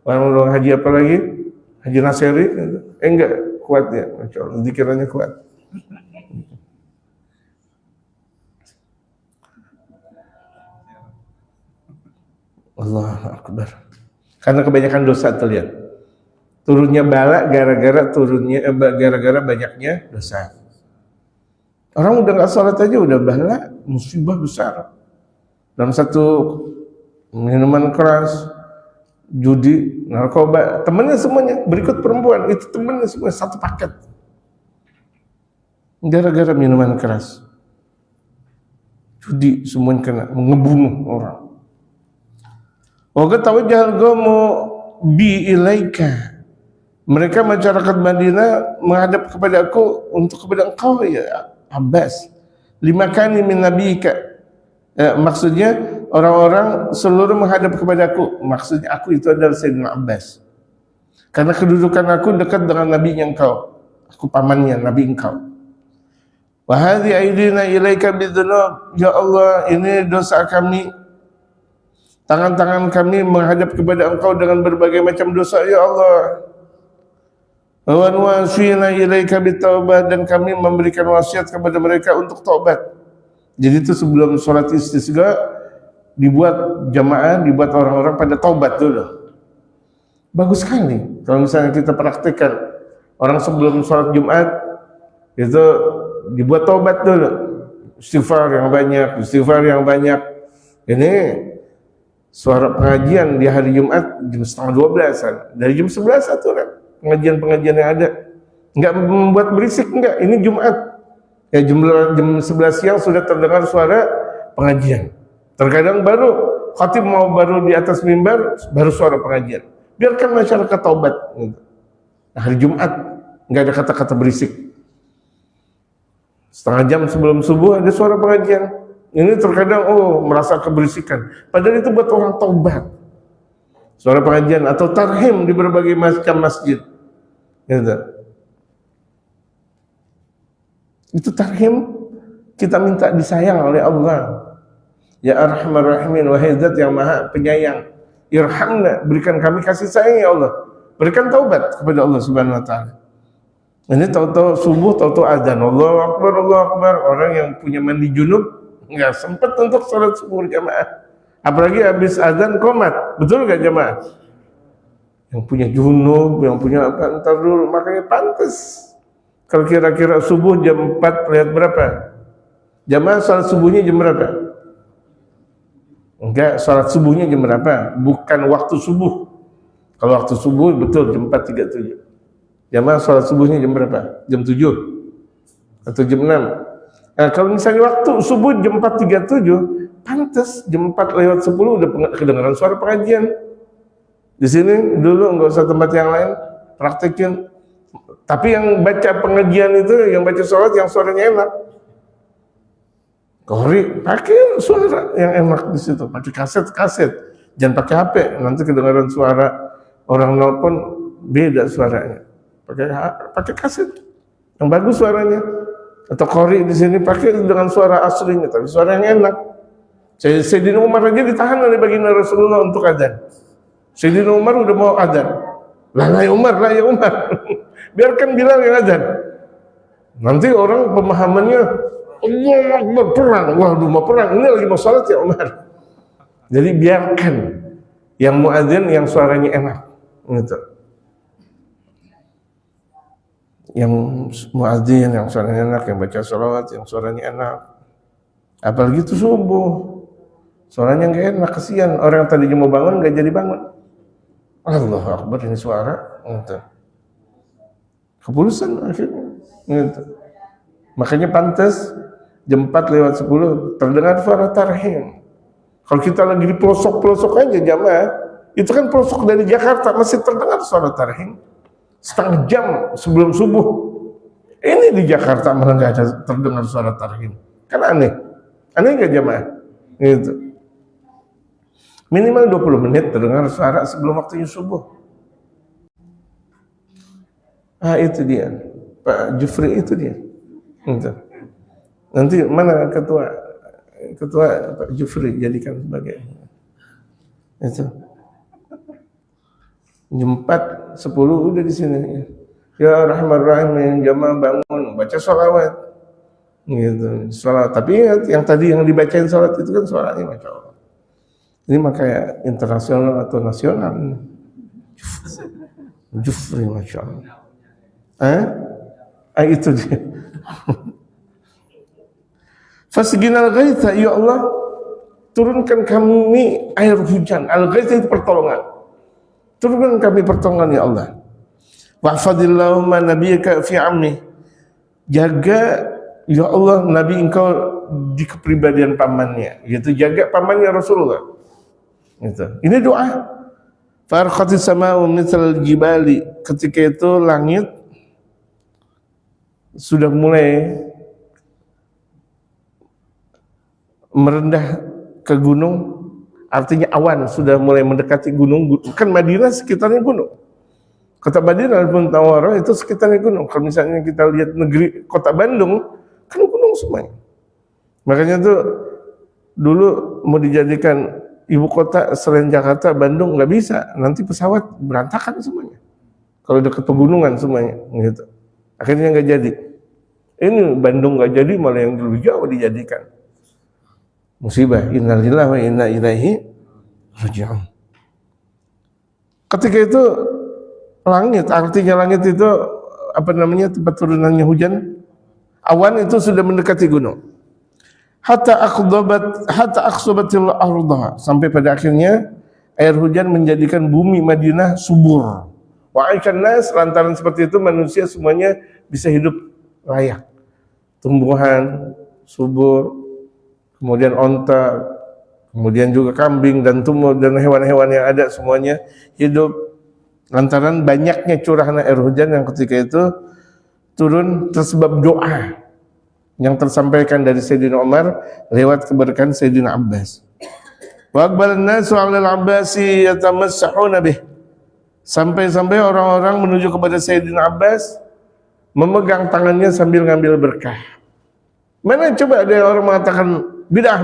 warung Haji apa lagi? Haji Naseri. Enggak kuat ya, Masya Allah. Dikiranya kuat. Allahu Akbar. Karena kebanyakan dosa terlihat. Turunnya bala gara-gara banyaknya dosa. Orang udah nggak sholat aja udah bala, musibah besar. Dalam satu minuman keras, judi, narkoba, temannya semuanya berikut perempuan, itu temannya semua satu paket. Gara-gara minuman keras. Judi semuanya kena, ngebunuh orang. Wa tawajjahal qaumu bi ilaika. Mereka masyarakat Madinah menghadap kepada aku untuk kepada engkau ya Abbas. Limakani min nabiyika. Maksudnya orang-orang seluruh menghadap kepada aku. Maksudnya aku itu adalah Sayyidina Abbas. Karena kedudukan aku dekat dengan nabinya engkau. Aku pamannya nabi engkau. Wa hadhi aidina ilaika bidzunub. Ya Allah, ini dosa kami. Tangan-tangan kami menghadap kepada engkau dengan berbagai macam dosa, ya Allah. Wa nuwasina ilaika bitaubat, dan kami memberikan wasiat kepada mereka untuk taubat. Jadi itu sebelum sholat istisqa dibuat jamaah, dibuat orang-orang pada taubat dulu. Bagus sekali kalau misalnya kita praktekkan. Orang sebelum sholat Jumat itu dibuat taubat dulu. Istighfar yang banyak. Ini suara pengajian di hari Jumat jam 11:30. Dari jam 11 aturan pengajian-pengajian yang ada. Enggak membuat berisik, enggak. Ini Jumat. Ya jam 11 siang sudah terdengar suara pengajian. Terkadang baru khatib mau baru di atas mimbar baru suara pengajian. Biarkan masyarakat taubat. Nah, hari Jumat enggak ada kata-kata berisik. Setengah jam sebelum subuh ada suara pengajian. Ini terkadang merasa keberisikan. Padahal itu buat orang taubat. Suara pengajian atau tarhim di berbagai macam masjid. Gitu. Itu tarhim kita minta disayang oleh Allah. Ya Arhamar Rahimin, wahai Zat yang Maha Penyayang. Irhamna, berikan kami kasih sayang ya Allah. Berikan taubat kepada Allah Subhanahu wa taala. Ini tahu-tahu subuh, tahu-tahu azan. Allahu Akbar, Allahu Akbar. Orang yang punya mandi junub nggak sempat untuk sholat subuh jamaah, apalagi habis azan qomat, betul nggak jamaah? Yang punya junub, yang punya apa, entar dulu, makanya pantas kalau kira-kira subuh jam 4 lihat berapa jamaah sholat subuhnya jam berapa? Enggak, sholat subuhnya jam berapa? Bukan waktu subuh. Kalau waktu subuh betul jam 4.37. Jamaah sholat subuhnya jam berapa? Jam 7 atau jam 6? Nah, kalau misalnya waktu subuh jam 4.37, pantas jam 4:10 udah kedengaran suara pengajian. Di sini dulu nggak usah tempat yang lain, praktekin. Tapi yang baca pengajian itu, yang baca sholat yang suaranya enak. Kori pakai suara yang enak di situ, pakai kaset, jangan pakai HP, nanti kedengaran suara orang nelpon beda suaranya. Pakai kaset yang bagus suaranya. Atau kori di sini pakai dengan suara aslinya, tapi suara yang enak. Sayyidina Umar aja ditahan oleh baginda Rasulullah untuk adzan. Sayyidina Umar udah mau adzan. Lah ya Umar. Biarkan Bilal yang adzan. Nanti orang pemahamannya Allahu Akbar perang. Waduh mau perang. Ini lagi mau salat ya Umar. Jadi biarkan yang muadzin yang suaranya enak. Gitu. Yang muadzin yang suaranya enak, yang baca sholawat yang suaranya enak. Apalagi itu subuh. Suaranya nggak enak, kesian. Orang yang tadinya mau bangun nggak jadi bangun. Allahu Akbar ini suara. Gitu. Kepulusan akhirnya. Gitu. Makanya pantas jam 4:10 terdengar suara tarhim. Kalau kita lagi di pelosok-pelosok aja jamaah, itu kan pelosok dari Jakarta masih terdengar suara tarhim. Setengah jam sebelum subuh. Ini di Jakarta malah nggak ada terdengar suara tarhim. Kan aneh. Aneh nggak jamaah? Gitu. Minimal 20 menit terdengar suara sebelum waktunya subuh. Ah itu dia. Pak Jufri itu dia. Gitu. Nanti mana ketua Pak Jufri jadikan sebagai itu. Jam 4:10 udah di sini. Ya Rahman Rahim yang jamaah bangun baca sholawat. Gitu. Sholawat. Tapi ingat yang tadi yang dibacain sholat itu kan suaranya Masya Allah. Ini makanya internasional atau nasional. Jufri Masya Allah. Itu dia. Fasginal ghaitha ya Allah, turunkan kami air hujan. Al-ghaitha itu pertolongan. Turunkan kami pertolongan ya Allah. Wahfadillahumma nabiyyaka fi ammi. Jaga ya Allah nabi engkau di kepribadian pamannya, yaitu jaga pamannya Rasulullah. Gitu. Ini doa. Farqatis sama'u mithal jibali. Ketika itu langit sudah mulai merendah ke gunung, artinya awan sudah mulai mendekati gunung. Kan Madinah sekitarnya gunung. Kota Madinah Al-Munawwarah itu sekitarnya gunung. Kalau misalnya kita lihat negeri kota Bandung, kan gunung semuanya. Makanya tuh dulu mau dijadikan ibu kota selain Jakarta, Bandung nggak bisa. Nanti pesawat berantakan semuanya. Kalau dekat pegunungan semuanya, gitu. Akhirnya nggak jadi. Ini Bandung nggak jadi, malah yang dulu jauh dijadikan. Musibah. Innalillahi wa inna ilaihi raji'un. Ketika itu langit, artinya langit itu apa namanya tempat turunannya hujan, awan itu sudah mendekati gunung. Hatta aqsabatil ardha, sampai pada akhirnya air hujan menjadikan bumi Madinah subur. Wa aishan nas, lantaran seperti itu manusia semuanya bisa hidup layak. Tumbuhan subur, kemudian onta, kemudian juga kambing dan tumbuh dan hewan-hewan yang ada semuanya hidup lantaran banyaknya curahan air hujan yang ketika itu turun tersebab doa yang tersampaikan dari Sayyidina Umar lewat keberkahan Sayyidina Abbas. Wa aqbalan nasu 'ala al-Abbasi yatamassahuna bih. Sampai-sampai orang-orang menuju kepada Sayyidina Abbas memegang tangannya sambil ngambil berkah. Mana coba ada orang mengatakan bid'ah.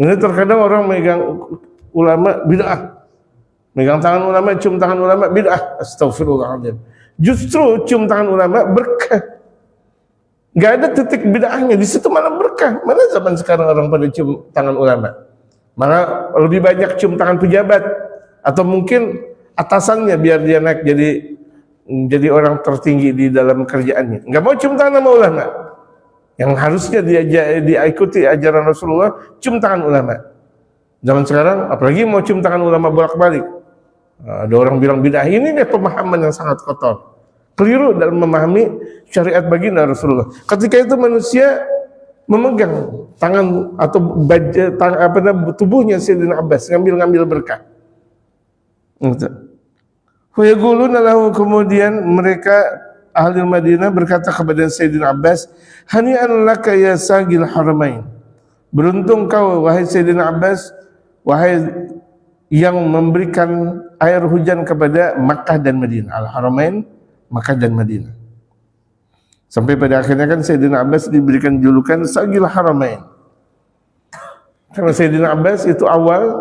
Ini terkadang orang megang ulama bid'ah. Megang tangan ulama, cium tangan ulama bid'ah. Astagfirullahaladzim. Justru cium tangan ulama berkah. Gak ada titik bid'ahnya, di situ malah berkah. Mana zaman sekarang orang pada cium tangan ulama? Malah lebih banyak cium tangan pejabat atau mungkin atasannya biar dia naik jadi orang tertinggi di dalam kerjaannya. Nggak mau cium tangan sama ulama. Yang harusnya diikuti ajaran Rasulullah, cium tangan ulama. Zaman sekarang apalagi mau cium tangan ulama bolak-balik. Ada orang bilang bid'ah. Ini nih pemahaman yang sangat kotor. Keliru dalam memahami syariat baginda Rasulullah. Ketika itu manusia memegang tangan atau tubuhnya Sayyidina Abbas, ngambil berkah. Fayaquluna lahu, kemudian mereka ahli Madinah berkata kepada Sayyidina Abbas, hani'an laka ya sagil haramain. Beruntung kau wahai Sayyidina Abbas, wahai yang memberikan air hujan kepada Makkah dan Madinah. Al-Haramain, Makkah dan Madinah. Sampai pada akhirnya kan Sayyidina Abbas diberikan julukan Sagil Haramain. Karena Sayyidina Abbas itu awal,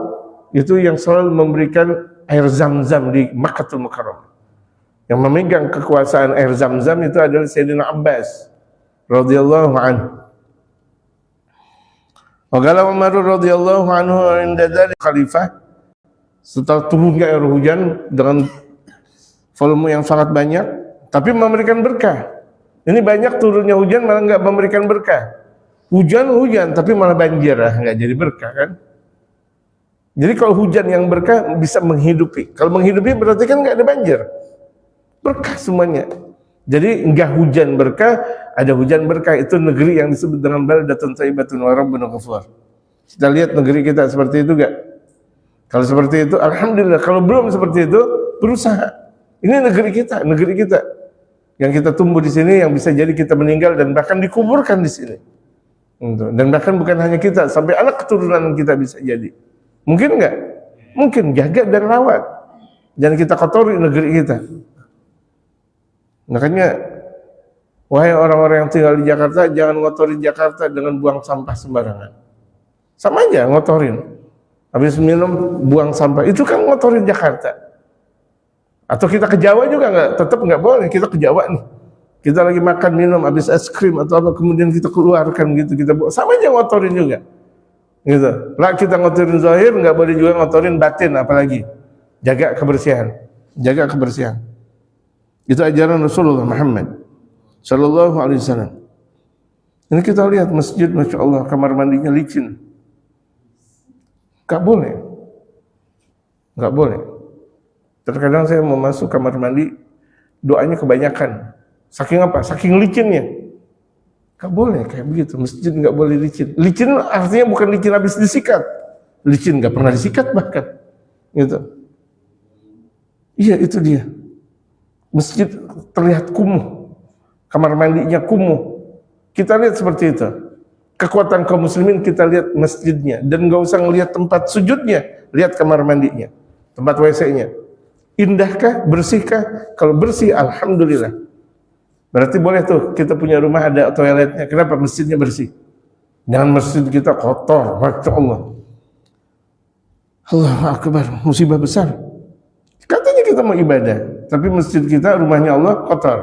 itu yang selalu memberikan air Zam-Zam di Makkahul Mukarramah. Yang memegang kekuasaan air Zam-Zam itu adalah Sayyidina Abbas radhiyallahu anhu. Wa qala Umar radhiyallahu anhu inda dzalik khalifah, setelah turunnya air hujan dengan volume yang sangat banyak, tapi memberikan berkah. Ini banyak turunnya hujan malah nggak memberikan berkah. Hujan tapi malah banjir, nggak jadi berkah kan? Jadi kalau hujan yang berkah bisa menghidupi. Kalau menghidupi berarti kan nggak ada banjir. Berkah semuanya. Jadi nggak hujan berkah, ada hujan berkah. Itu negeri yang disebut dengan baldatun thayyibatun wa rabbun ghafur. Kita lihat negeri kita seperti itu nggak? Kalau seperti itu, alhamdulillah. Kalau belum seperti itu, berusaha. Ini negeri kita yang kita tumbuh di sini, yang bisa jadi kita meninggal dan bahkan dikuburkan di sini. Dan bahkan bukan hanya kita, sampai anak keturunan kita bisa jadi. Mungkin enggak? Mungkin, jaga dan rawat. Jangan kita kotori negeri kita. Makanya, wahai orang-orang yang tinggal di Jakarta, jangan ngotorin Jakarta dengan buang sampah sembarangan. Sama aja ngotorin. Habis minum, buang sampah. Itu kan ngotorin Jakarta. Atau kita ke Jawa juga tetap nggak boleh. Kita ke Jawa nih, kita lagi makan minum habis es krim atau apa, kemudian kita keluarkan gitu, kita sama aja ngotorin juga gitu. Lah kita ngotorin zahir, nggak boleh juga ngotorin batin, apalagi jaga kebersihan. Itu ajaran Rasulullah Muhammad sallallahu alaihi wasallam. Ini kita lihat masjid, masya Allah, kamar mandinya licin, nggak boleh. Terkadang saya mau masuk kamar mandi, doanya kebanyakan. Saking apa? Saking licinnya. Gak boleh kayak begitu. Masjid gak boleh licin. Licin artinya bukan licin habis disikat. Licin gak pernah disikat bahkan. Gitu. Iya, itu dia. Masjid terlihat kumuh. Kamar mandinya kumuh. Kita lihat seperti itu. Kekuatan kaum muslimin kita lihat masjidnya. Dan gak usah ngelihat tempat sujudnya. Lihat kamar mandinya. Tempat WC-nya. Indahkah? Bersihkah? Kalau bersih, alhamdulillah. Berarti boleh tuh kita punya rumah ada toiletnya. Kenapa? Masjidnya bersih. Jangan masjid kita kotor. Masya Allah. Allahu Akbar. Musibah besar. Katanya kita mau ibadah, tapi masjid kita, rumahnya Allah, kotor.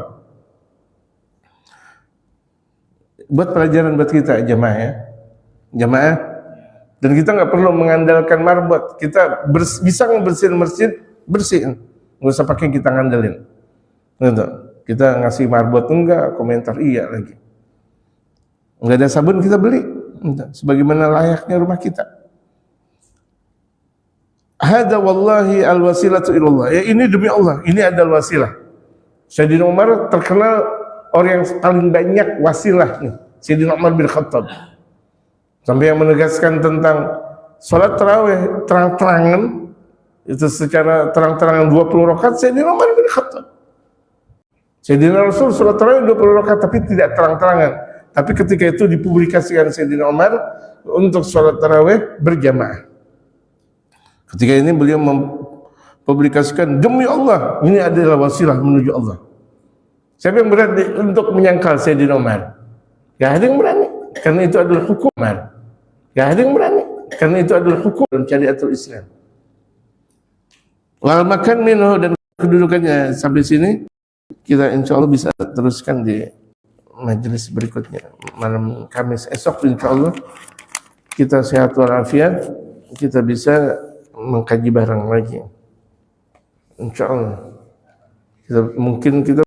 Buat pelajaran buat kita jamaah ya. Jamaah. Dan kita nggak perlu mengandalkan marbot. Kita bisa ngebersihin masjid, bersihin. Nggak usah pakai kita ngandelin. Gitu. Kita ngasih marbot enggak, komentar iya lagi. Enggak ada sabun kita beli. Gitu. Sebagaimana layaknya rumah kita. Hada wallahi alwasilatu ilallah. Ya ini demi Allah, ini adalah wasilah. Sayyidina Umar terkenal orang yang paling banyak wasilah nih. Sayyidina Umar bin Khattab. Sampai yang menegaskan tentang sholat tarawih terang-terangan, itu secara terang-terangan 20 rakaat Sayyidina Umar bin Khattab. Sayyidina Rasul sholat tarawih 20 rakaat tapi tidak terang-terangan. Tapi ketika itu dipublikasikan Sayyidina Umar untuk sholat tarawih berjamaah. Ketika ini beliau mempublikasikan, demi Allah, ini adalah wasilah menuju Allah. Siapa yang berani untuk menyangkal Sayyidina Umar? Gak ada yang berani, karena itu adalah hukum Umar. Gak ada yang berani, karena itu adalah hukum dalam syariatul Islam. Wal makan minhu, dan kedudukannya sampai sini, kita insya Allah bisa teruskan di majelis berikutnya. Malam Kamis esok insya Allah kita sehat walafiat, kita bisa mengkaji bareng lagi insya Allah. Mungkin kita